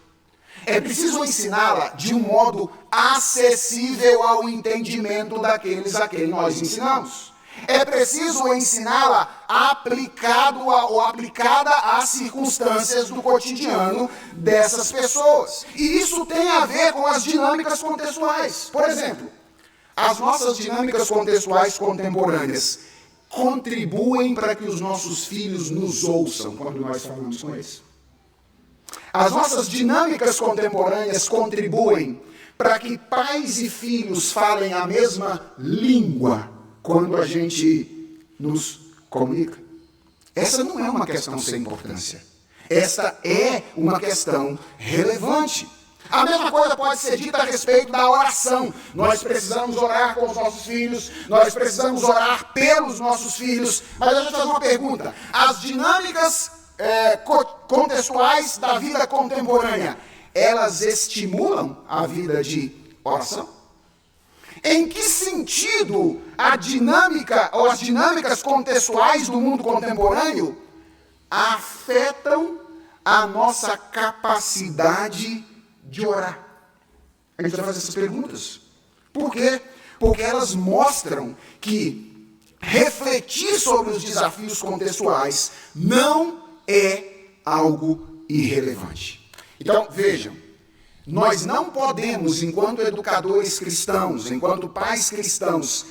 É preciso ensiná-la de um modo acessível ao entendimento daqueles a quem nós ensinamos. É preciso ensiná-la aplicada às circunstâncias do cotidiano dessas pessoas. E isso tem a ver com as dinâmicas contextuais. Por exemplo, as nossas dinâmicas contextuais contemporâneas contribuem para que os nossos filhos nos ouçam quando nós falamos com eles. As nossas dinâmicas contemporâneas contribuem para que pais e filhos falem a mesma língua quando a gente nos comunica. Essa não é uma questão sem importância. Esta é uma questão relevante. A mesma coisa pode ser dita a respeito da oração. Nós precisamos orar com os nossos filhos, nós precisamos orar pelos nossos filhos. Mas deixa eu te fazer uma pergunta. As dinâmicas contextuais da vida contemporânea, elas estimulam a vida de oração? Em que sentido a dinâmica ou as dinâmicas contextuais do mundo contemporâneo afetam a nossa capacidade de orar? A gente vai fazer essas perguntas. Por quê? Porque elas mostram que refletir sobre os desafios contextuais não é algo irrelevante. Então, vejam, nós não podemos, enquanto educadores cristãos, enquanto pais cristãos,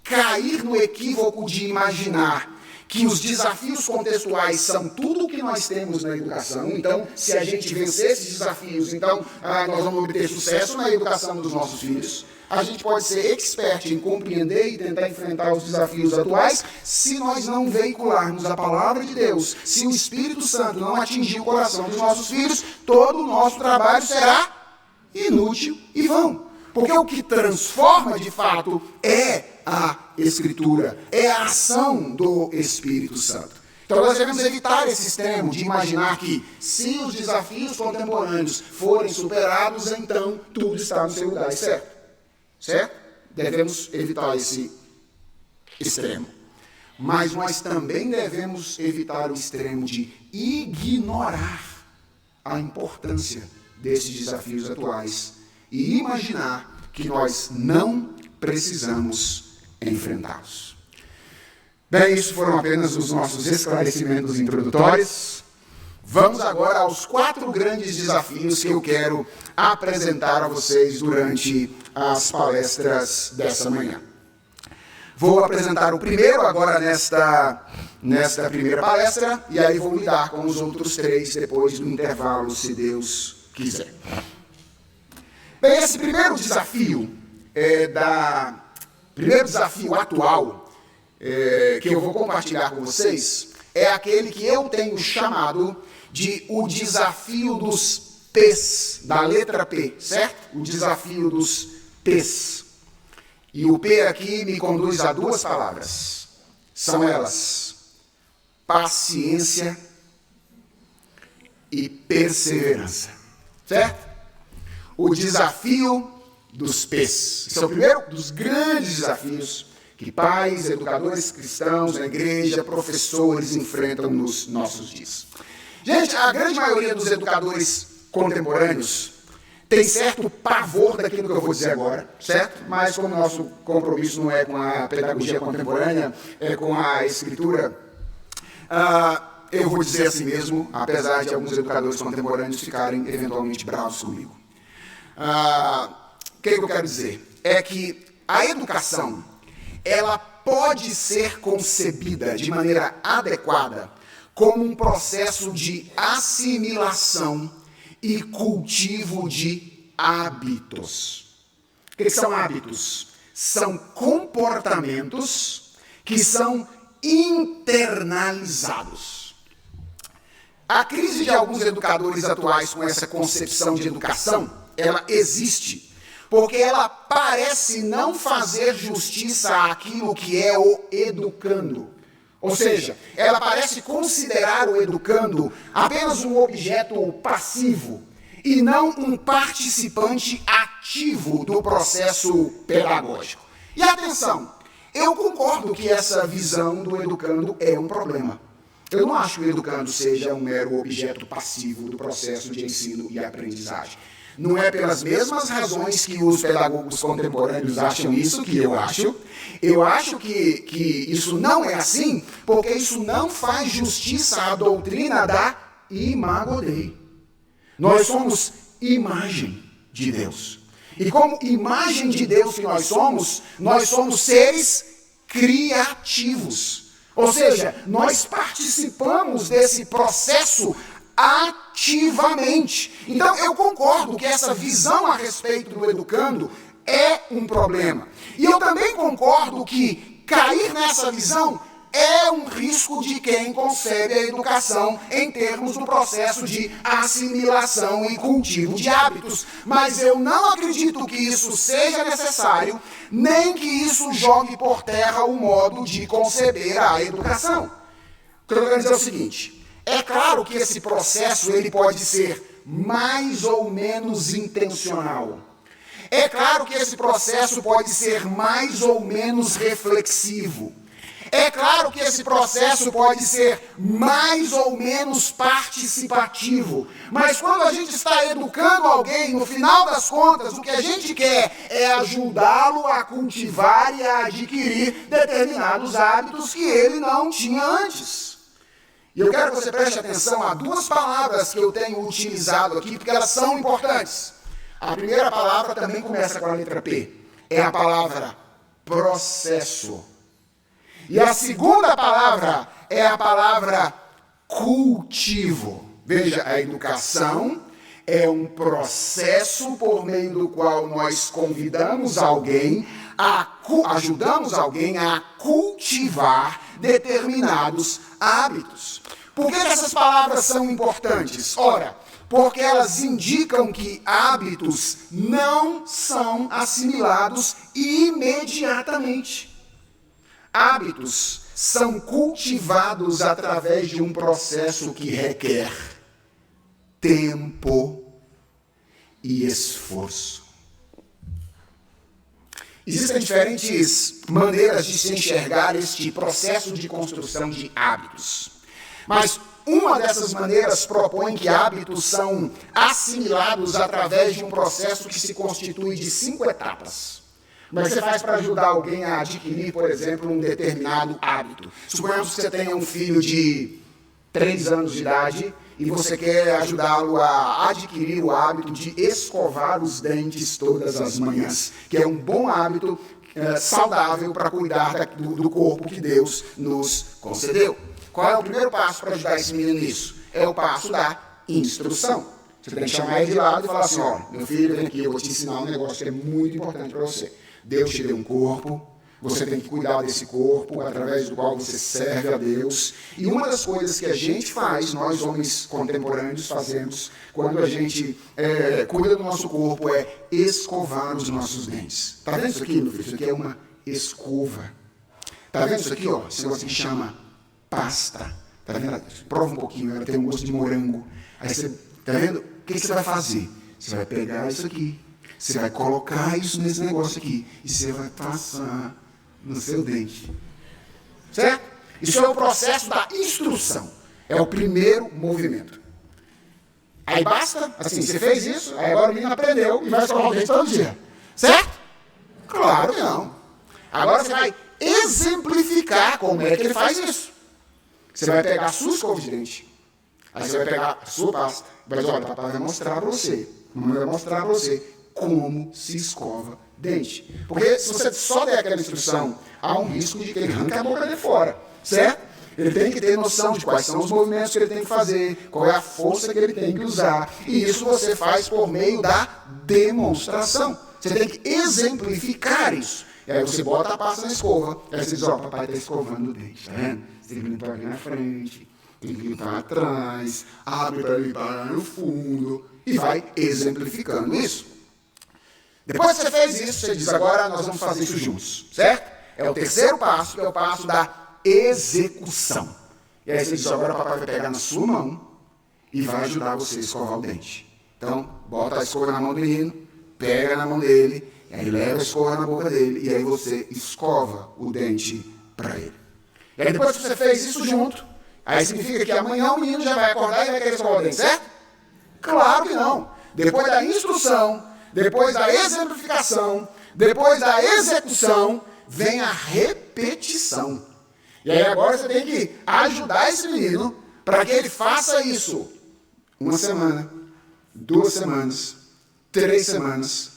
cair no equívoco de imaginar que os desafios contextuais são tudo o que nós temos na educação. Então, se a gente vencer esses desafios, então nós vamos obter sucesso na educação dos nossos filhos. A gente pode ser expert em compreender e tentar enfrentar os desafios atuais se nós não veicularmos a palavra de Deus. Se o Espírito Santo não atingir o coração dos nossos filhos, todo o nosso trabalho será inútil e vão. Porque o que transforma de fato é a Escritura, é a ação do Espírito Santo. Então nós devemos evitar esse extremo de imaginar que se os desafios contemporâneos forem superados, então tudo está no seu lugar, certo? Certo? Devemos evitar esse extremo. Mas nós também devemos evitar o extremo de ignorar a importância desses desafios atuais e imaginar que nós não precisamos enfrentá-los. Bem, isso foram apenas os nossos esclarecimentos introdutórios. Vamos agora aos 4 grandes desafios que eu quero apresentar a vocês durante as palestras dessa manhã. Vou apresentar o primeiro agora nesta primeira palestra, e aí vou lidar com os outros 3 depois do intervalo, se Deus quiser. Bem, esse primeiro desafio primeiro desafio atual que eu vou compartilhar com vocês é aquele que eu tenho chamado de o desafio dos P's, da letra P, certo? O desafio dos P's. E o P aqui me conduz a 2 palavras. São elas: paciência e perseverança. Certo? O desafio dos P's. Esse é o primeiro dos grandes desafios que pais, educadores cristãos, na igreja, professores enfrentam nos nossos dias. Gente, a grande maioria dos educadores contemporâneos tem certo pavor daquilo que eu vou dizer agora, certo? Mas como nosso compromisso não é com a pedagogia contemporânea, é com a escritura, eu vou dizer assim mesmo, apesar de alguns educadores contemporâneos ficarem eventualmente bravos comigo. O que eu quero dizer? É que a educação, ela pode ser concebida de maneira adequada como um processo de assimilação e cultivo de hábitos. O que são hábitos? São comportamentos que são internalizados. A crise de alguns educadores atuais com essa concepção de educação, ela existe, porque ela parece não fazer justiça àquilo que é o educando. Ou seja, ela parece considerar o educando apenas um objeto passivo e não um participante ativo do processo pedagógico. E atenção, eu concordo que essa visão do educando é um problema. Eu não acho que o educando seja um mero objeto passivo do processo de ensino e aprendizagem. Não é pelas mesmas razões que os pedagogos contemporâneos acham isso, que eu acho. Eu acho que isso não é assim, porque isso não faz justiça à doutrina da Imago Dei. Nós somos imagem de Deus. E como imagem de Deus que nós somos seres criativos. Ou seja, nós participamos desse processo ativamente. Então, eu concordo que essa visão a respeito do educando é um problema. E eu também concordo que cair nessa visão é um risco de quem concebe a educação em termos do processo de assimilação e cultivo de hábitos. Mas eu não acredito que isso seja necessário, nem que isso jogue por terra o modo de conceber a educação. O que eu quero dizer é o seguinte: é claro que esse processo ele pode ser mais ou menos intencional. É claro que esse processo pode ser mais ou menos reflexivo. É claro que esse processo pode ser mais ou menos participativo. Mas quando a gente está educando alguém, no final das contas, o que a gente quer é ajudá-lo a cultivar e a adquirir determinados hábitos que ele não tinha antes. E eu quero que você preste atenção a 2 palavras que eu tenho utilizado aqui, porque elas são importantes. A primeira palavra também começa com a letra P. É a palavra processo. E a segunda palavra é a palavra cultivo. Veja, a educação é um processo por meio do qual nós convidamos alguém, ajudamos alguém a cultivar determinados hábitos. Por que essas palavras são importantes? Ora, porque elas indicam que hábitos não são assimilados imediatamente. Hábitos são cultivados através de um processo que requer tempo e esforço. Existem diferentes maneiras de se enxergar este processo de construção de hábitos. Mas uma dessas maneiras propõe que hábitos são assimilados através de um processo que se constitui de 5 etapas. Como é que você faz para ajudar alguém a adquirir, por exemplo, um determinado hábito? Suponhamos que você tenha um filho de 3 anos de idade e você quer ajudá-lo a adquirir o hábito de escovar os dentes todas as manhãs, que é um bom hábito saudável para cuidar do corpo que Deus nos concedeu. Qual é o primeiro passo para ajudar esse menino nisso? É o passo da instrução. Você tem que chamar ele de lado e falar assim, ó, meu filho, vem aqui, eu vou te ensinar um negócio que é muito importante para você. Deus te deu um corpo, você tem que cuidar desse corpo, através do qual você serve a Deus. E uma das coisas que a gente faz, nós homens contemporâneos fazemos, quando a gente cuida do nosso corpo, é escovar os nossos dentes. Tá vendo isso aqui, meu filho? Isso aqui é uma escova. Tá vendo isso aqui, ó? Esse negócio que chama pasta. Tá vendo? Prova um pouquinho, ela tem um gosto de morango. Aí você, tá vendo? O que você vai fazer? Você vai pegar isso aqui, você vai colocar isso nesse negócio aqui, e você vai passar no seu dente. Certo? Isso é o processo da instrução. É o primeiro movimento. Aí basta, assim, você fez isso, aí agora o menino aprendeu e vai escovar o dente todo dia. Certo? Claro que não. Agora você vai exemplificar como é que ele faz isso. Você vai pegar a sua escova de dente, aí você vai pegar a sua pasta, vai dizer, olha, papai vai mostrar para você, mamãe vai mostrar para você como se escova dente. Porque se você só der aquela instrução, há um risco de que ele arranque a boca de fora, certo? Ele tem que ter noção de quais são os movimentos que ele tem que fazer, qual é a força que ele tem que usar. E isso você faz por meio da demonstração. Você tem que exemplificar isso. E aí você bota a pasta na escova, e aí você diz, ó, papai está escovando o dente, tá vendo? Você tem que limpar aqui na frente, tem que limpar atrás, abre para limpar no fundo, e vai exemplificando isso. Depois que você fez isso, você diz, agora nós vamos fazer isso juntos, certo? É o terceiro passo, que é o passo da execução. E aí você diz, agora o papai vai pegar na sua mão e vai ajudar você a escovar o dente. Então, bota a escova na mão do menino, pega na mão dele, e aí leva a escova na boca dele, e aí você escova o dente para ele. E aí depois que você fez isso junto, aí significa que amanhã o menino já vai acordar e vai querer escovar o dente, certo? Claro que não. Depois da instrução, depois da exemplificação, depois da execução, vem a repetição. E aí agora você tem que ajudar esse menino para que ele faça isso. 1 semana, 2 semanas, 3 semanas,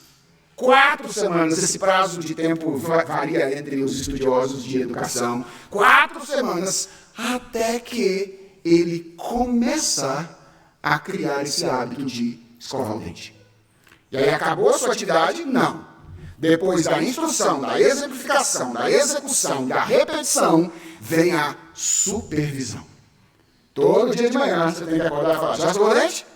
4 semanas. Esse prazo de tempo varia entre os estudiosos de educação. 4 semanas, até que ele começa a criar esse hábito de escovar o dente. E aí acabou a sua atividade? Não. Depois da instrução, da exemplificação, da execução, da repetição, vem a supervisão. Todo dia de manhã você tem que acordar e falar, já escovou o dente?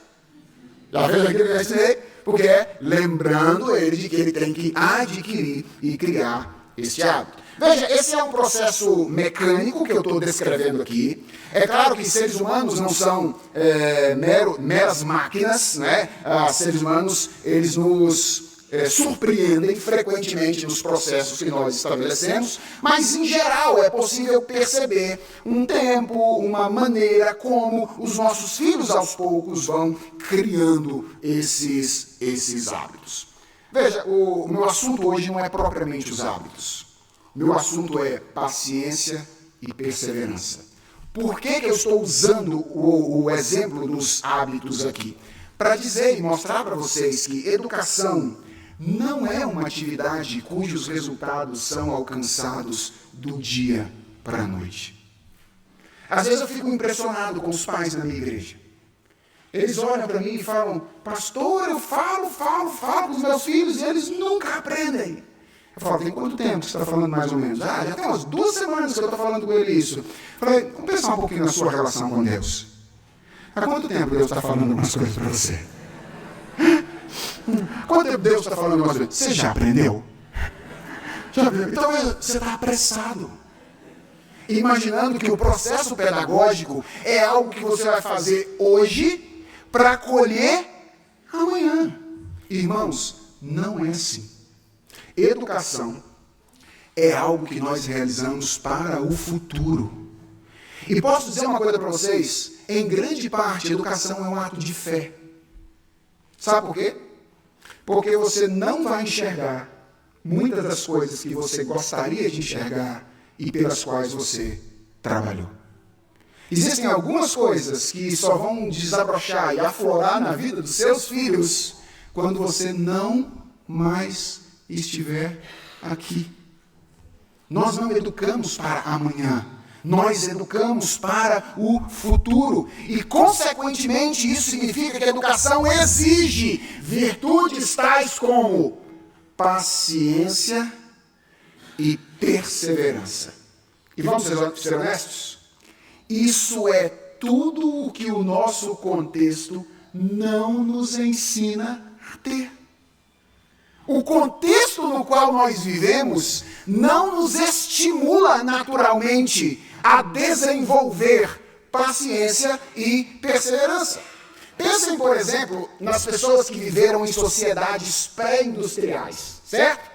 Já fez aquilo que eu ensinei? Porque é lembrando ele de que ele tem que adquirir e criar esse hábito. Veja, esse é um processo mecânico que eu estou descrevendo aqui. É claro que seres humanos não são meras máquinas, né? Seres humanos, eles nos surpreendem frequentemente nos processos que nós estabelecemos, mas em geral é possível perceber um tempo, uma maneira como os nossos filhos aos poucos vão criando esses hábitos. Veja, o meu assunto hoje não é propriamente os hábitos. Meu assunto é paciência e perseverança. Por que eu estou usando o exemplo dos hábitos aqui? Para dizer e mostrar para vocês que educação não é uma atividade cujos resultados são alcançados do dia para a noite. Às vezes eu fico impressionado com os pais na minha igreja. Eles olham para mim e falam, pastor, eu falo com os meus filhos e eles nunca aprendem. Eu falo, tem quanto tempo você está falando mais ou menos? Já tem umas 2 semanas que eu estou falando com ele isso. Eu falei, vamos pensar um pouquinho na sua relação com Deus. Há quanto tempo Deus está falando algumas coisas para você? Quanto tempo Deus está falando algumas coisas? Você já aprendeu? Já aprendeu? Então você está apressado. Imaginando que o processo pedagógico é algo que você vai fazer hoje para colher amanhã. Irmãos, não é assim. Educação é algo que nós realizamos para o futuro. E posso dizer uma coisa para vocês, em grande parte, educação é um ato de fé. Sabe por quê? Porque você não vai enxergar muitas das coisas que você gostaria de enxergar e pelas quais você trabalhou. Existem algumas coisas que só vão desabrochar e aflorar na vida dos seus filhos quando você não mais estiver aqui. Nós não educamos para amanhã, nós educamos para o futuro. E, consequentemente, isso significa que a educação exige virtudes tais como paciência e perseverança. E vamos ser honestos? Isso é tudo o que o nosso contexto não nos ensina a ter. O contexto no qual nós vivemos não nos estimula naturalmente a desenvolver paciência e perseverança. Pensem, por exemplo, nas pessoas que viveram em sociedades pré-industriais, certo?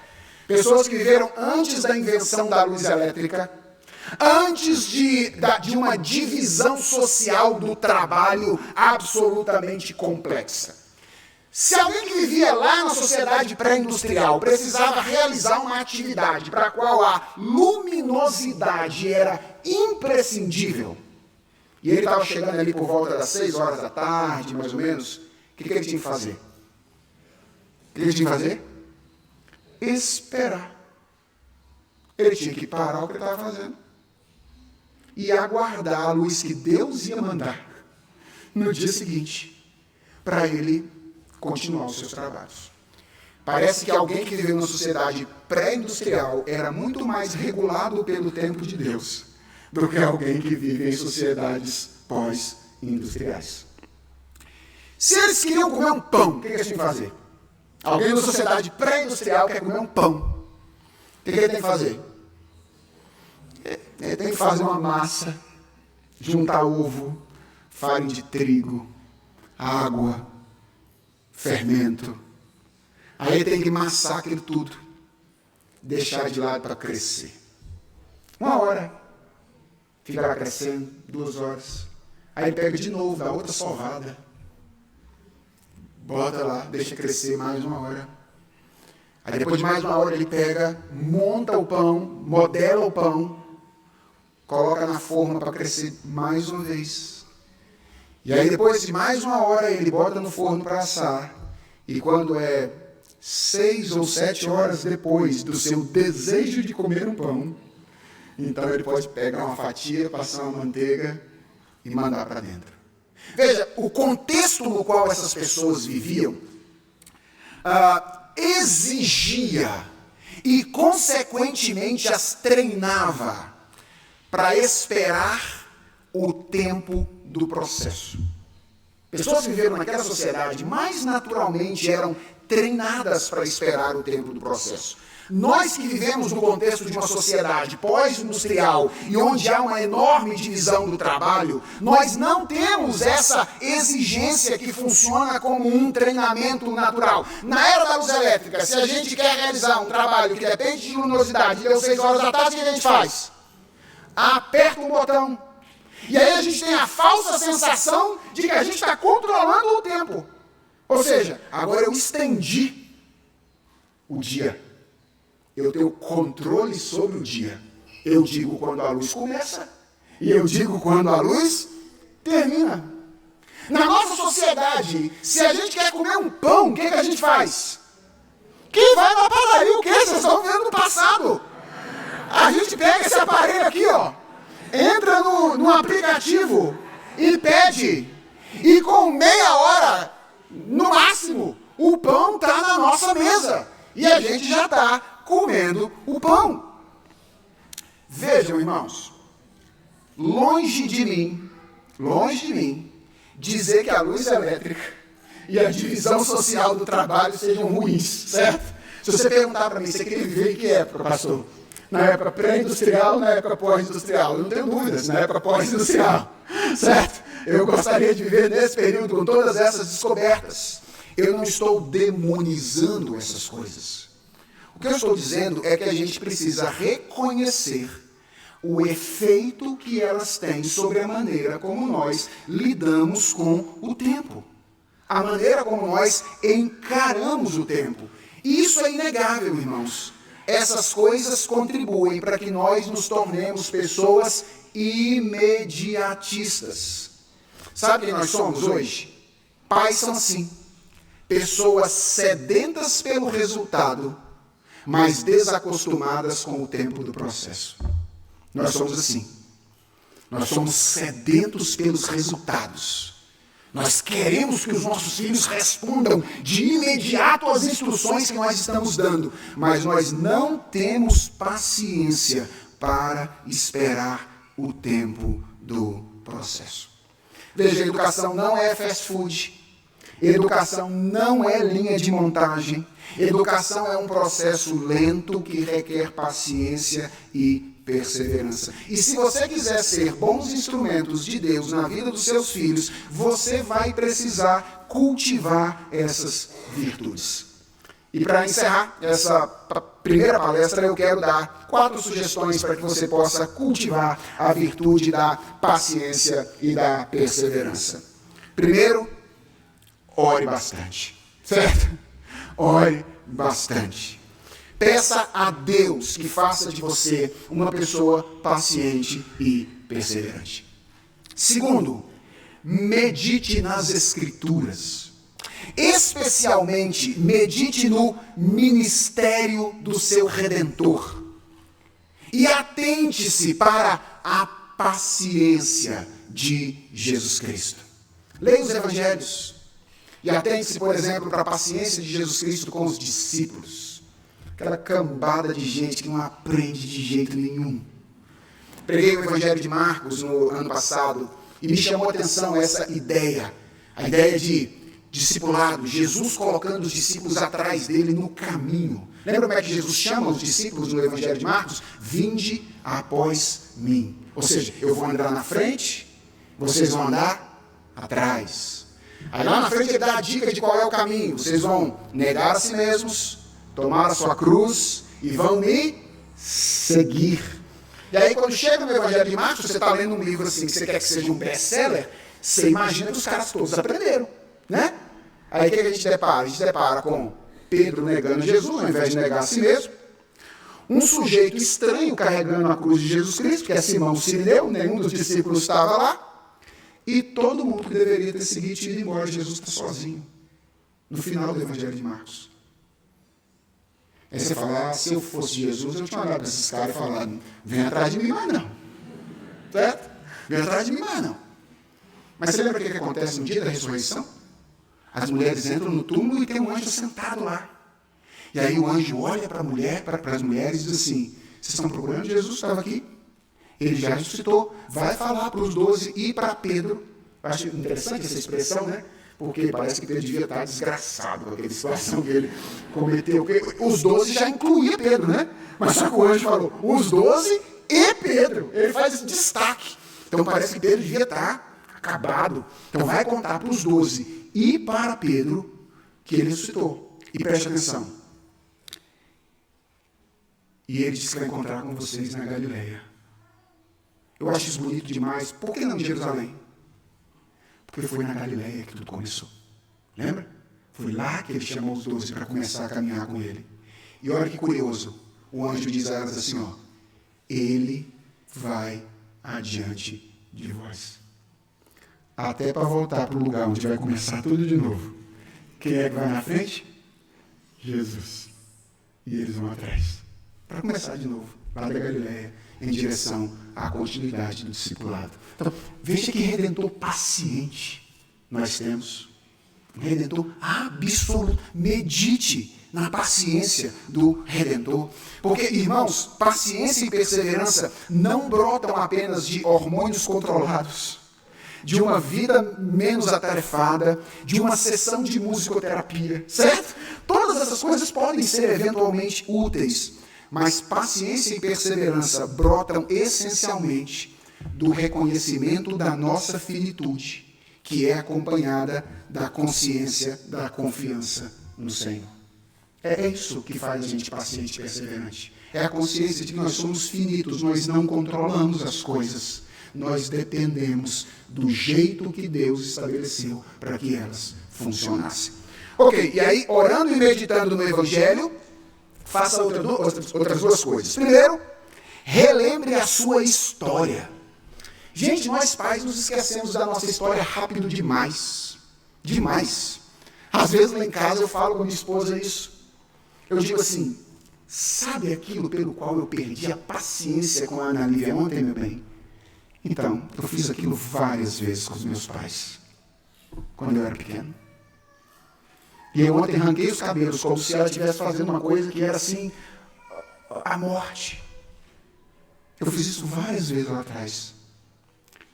Pessoas que viveram antes da invenção da luz elétrica, antes de uma divisão social do trabalho absolutamente complexa. Se alguém que vivia lá na sociedade pré-industrial precisava realizar uma atividade para a qual a luminosidade era imprescindível, e ele estava chegando ali por volta das 6 horas da tarde, mais ou menos, o que ele tinha que fazer? O que ele tinha que fazer? Esperar. Ele tinha que parar o que ele estava fazendo e aguardar a luz que Deus ia mandar no dia seguinte para ele continuar os seus trabalhos. Parece que alguém que viveu numa sociedade pré-industrial era muito mais regulado pelo tempo de Deus do que alguém que vive em sociedades pós-industriais. Se eles queriam comer um pão, o que eles tinham que fazer? Alguém numa sociedade pré-industrial quer comer um pão. O que ele tem que fazer? Ele tem que fazer uma massa, juntar ovo, farinha de trigo, água, fermento. Aí ele tem que amassar aquilo tudo, deixar de lado para crescer. 1 hora, fica lá crescendo, 2 horas. Aí ele pega de novo, dá outra sovada, bota lá, deixa crescer mais 1 hora. Aí depois de mais 1 hora ele pega, monta o pão, modela o pão, coloca na forma para crescer mais uma vez. E aí depois de mais 1 hora ele bota no forno para assar. E quando é 6 ou 7 horas depois do seu desejo de comer um pão, então ele pode pegar uma fatia, passar uma manteiga e mandar para dentro. Veja, o contexto no qual essas pessoas viviam exigia e, consequentemente, as treinava para esperar o tempo do processo. Pessoas que viveram naquela sociedade, mais naturalmente, eram treinadas para esperar o tempo do processo. Nós que vivemos no contexto de uma sociedade pós-industrial e onde há uma enorme divisão do trabalho, nós não temos essa exigência que funciona como um treinamento natural. Na era da luz elétrica, se a gente quer realizar um trabalho que depende de luminosidade, deu 6 horas da tarde, o que a gente faz? Aperta um botão. E aí a gente tem a falsa sensação de que a gente está controlando o tempo. Ou seja, agora eu estendi o dia. Eu tenho controle sobre o dia. Eu digo quando a luz começa e eu digo quando a luz termina. Na nossa sociedade, se a gente quer comer um pão, o que a gente faz? Quem vai na padaria, o que? Vocês estão vendo no passado. A gente pega esse aparelho aqui, ó, entra no aplicativo e pede. E com meia hora, no máximo, o pão está na nossa mesa. E a gente já está comendo o pão. Vejam, irmãos, longe de mim, dizer que a luz elétrica e a divisão social do trabalho sejam ruins, certo? Se você perguntar para mim, você queria viver em que época, pastor? Na época pré-industrial ou na época pós-industrial? Eu não tenho dúvidas, na época pós-industrial, certo? Eu gostaria de viver nesse período com todas essas descobertas. Eu não estou demonizando essas coisas. O que eu estou dizendo é que a gente precisa reconhecer o efeito que elas têm sobre a maneira como nós lidamos com o tempo. A maneira como nós encaramos o tempo. E isso é inegável, irmãos. Essas coisas contribuem para que nós nos tornemos pessoas imediatistas. Sabe quem nós somos hoje? Pais são assim. Pessoas sedentas pelo resultado, mas desacostumadas com o tempo do processo. Nós somos assim. Nós somos sedentos pelos resultados. Nós queremos que os nossos filhos respondam de imediato às instruções que nós estamos dando, mas nós não temos paciência para esperar o tempo do processo. Veja, a educação não é fast food. Educação não é linha de montagem. Educação é um processo lento que requer paciência e perseverança. E se você quiser ser bons instrumentos de Deus na vida dos seus filhos, você vai precisar cultivar essas virtudes. E para encerrar essa primeira palestra, eu quero dar 4 sugestões para que você possa cultivar a virtude da paciência e da perseverança. Primeiro, ore bastante. Certo? Ore bastante. Peça a Deus que faça de você uma pessoa paciente e perseverante. Segundo, medite nas Escrituras. Especialmente, medite no ministério do seu Redentor. E atente-se para a paciência de Jesus Cristo. Leia os Evangelhos. E atente-se, por exemplo, para a paciência de Jesus Cristo com os discípulos. Aquela cambada de gente que não aprende de jeito nenhum. Preguei o Evangelho de Marcos no ano passado e me chamou a atenção essa ideia. A ideia de discipulado, Jesus colocando os discípulos atrás dele no caminho. Lembra como é que Jesus chama os discípulos no Evangelho de Marcos? Vinde após mim. Ou seja, eu vou andar na frente, vocês vão andar atrás. Aí lá na frente ele dá a dica de qual é o caminho. Vocês vão negar a si mesmos, tomar a sua cruz e vão me seguir. E aí quando chega no Evangelho de Marcos, você está lendo um livro assim, que você quer que seja um best-seller, você imagina que os caras todos aprenderam, né? Aí o que a gente depara? A gente depara com Pedro negando Jesus, ao invés de negar a si mesmo. Um sujeito estranho carregando a cruz de Jesus Cristo, que é Simão Cirineu, nenhum dos discípulos estava lá. E todo mundo que deveria ter seguido tinha ido embora. Jesus está sozinho. No final do Evangelho de Marcos. Aí você fala, se eu fosse Jesus, eu tinha olhado para esses caras e falado, vem atrás de mim mais não. Certo? Vem atrás de mim mais não. Mas você lembra o que acontece no dia da ressurreição? As mulheres entram no túmulo e tem um anjo sentado lá. E aí o anjo olha para as mulheres e diz assim, vocês estão procurando Jesus? Estava aqui. Ele já ressuscitou. Vai falar para os 12 e para Pedro. Eu acho interessante essa expressão, né? Porque parece que Pedro devia estar desgraçado com aquela situação que ele cometeu. Porque os 12 já incluía Pedro, né? Mas só que o anjo falou, os 12 e Pedro. Ele faz esse destaque. Então parece que Pedro devia estar acabado. Então vai contar para os 12 e para Pedro que ele ressuscitou. E preste atenção. E ele disse que vai encontrar com vocês na Galileia. Eu acho isso bonito demais. Por que não em Jerusalém? Porque foi na Galileia que tudo começou. Lembra? Foi lá que ele chamou os 12 para começar a caminhar com ele. E olha que curioso. O anjo diz a elas assim, ó. Ele vai adiante de vós. Até para voltar para o lugar onde vai começar tudo de novo. Quem é que vai na frente? Jesus. E eles vão atrás. Para começar de novo. Lá da Galileia. Em direção à continuidade do discipulado. Então, veja que Redentor paciente nós temos. Um Redentor absoluto. Medite na paciência do Redentor. Porque, irmãos, paciência e perseverança não brotam apenas de hormônios controlados, de uma vida menos atarefada, de uma sessão de musicoterapia, certo? Todas essas coisas podem ser eventualmente úteis, mas paciência e perseverança brotam essencialmente do reconhecimento da nossa finitude, que é acompanhada da consciência, da confiança no Senhor. É isso que faz a gente paciente e perseverante. É a consciência de que nós somos finitos, nós não controlamos as coisas. Nós dependemos do jeito que Deus estabeleceu para que elas funcionassem. Ok, e aí, orando e meditando no Evangelho, faça outras duas coisas. Primeiro, relembre a sua história. Gente, nós pais nos esquecemos da nossa história rápido demais. Demais. Às vezes lá em casa eu falo com a minha esposa isso. Eu digo assim, sabe aquilo pelo qual eu perdi a paciência com a Ana Lívia ontem, meu bem? Então, eu fiz aquilo várias vezes com os meus pais, quando eu era pequeno. E eu ontem arranquei os cabelos, como se ela estivesse fazendo uma coisa que era assim, a morte. Eu fiz isso várias vezes lá atrás.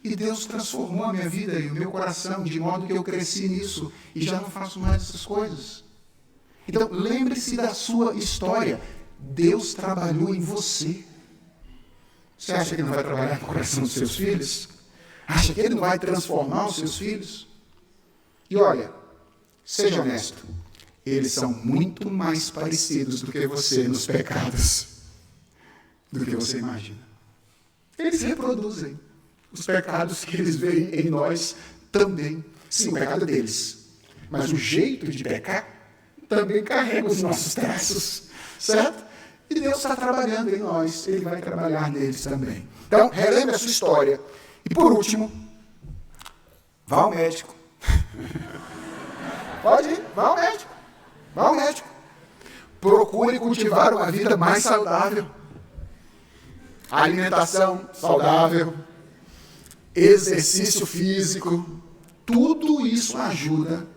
E Deus transformou a minha vida e o meu coração, de modo que eu cresci nisso e já não faço mais essas coisas. Então, lembre-se da sua história. Deus trabalhou em você. Você acha que ele não vai trabalhar no coração dos seus filhos? Acha que ele não vai transformar os seus filhos? E olha, seja honesto, eles são muito mais parecidos do que você nos pecados, do que você imagina. Eles reproduzem os pecados que eles veem em nós também. Sim, o pecado é deles. Mas o jeito de pecar também carrega os nossos traços, certo? E Deus está trabalhando em nós, Ele vai trabalhar neles também. Então, relembre a sua história. E por último, vá ao médico. Pode ir, vá ao médico. Vá ao médico. Procure cultivar uma vida mais saudável. Alimentação saudável, exercício físico, tudo isso ajuda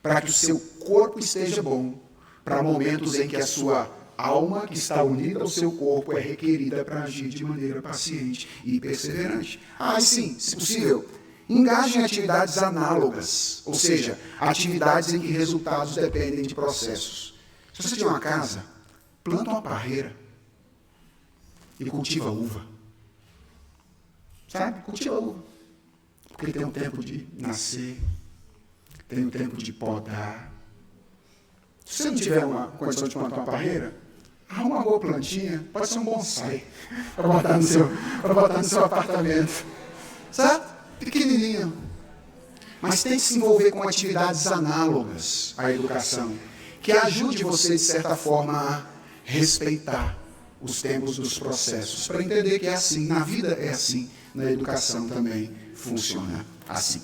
para que o seu corpo esteja bom, para momentos em que a sua alma, que está unida ao seu corpo, é requerida para agir de maneira paciente e perseverante. Ah, sim, se possível, engaje em atividades análogas, ou seja, atividades em que resultados dependem de processos. Se você tem uma casa, planta uma parreira e cultiva uva. Sabe? Cultiva uva. Porque tem um tempo de nascer, tem um tempo de podar. Se você não tiver uma condição de plantar uma parreira, arruma uma boa plantinha, pode ser um bonsai, para botar no seu apartamento. Sabe? Pequenininho. Mas tem que se envolver com atividades análogas à educação, que ajude você, de certa forma, a respeitar os tempos dos processos, para entender que é assim, na vida é assim, na educação também funciona assim.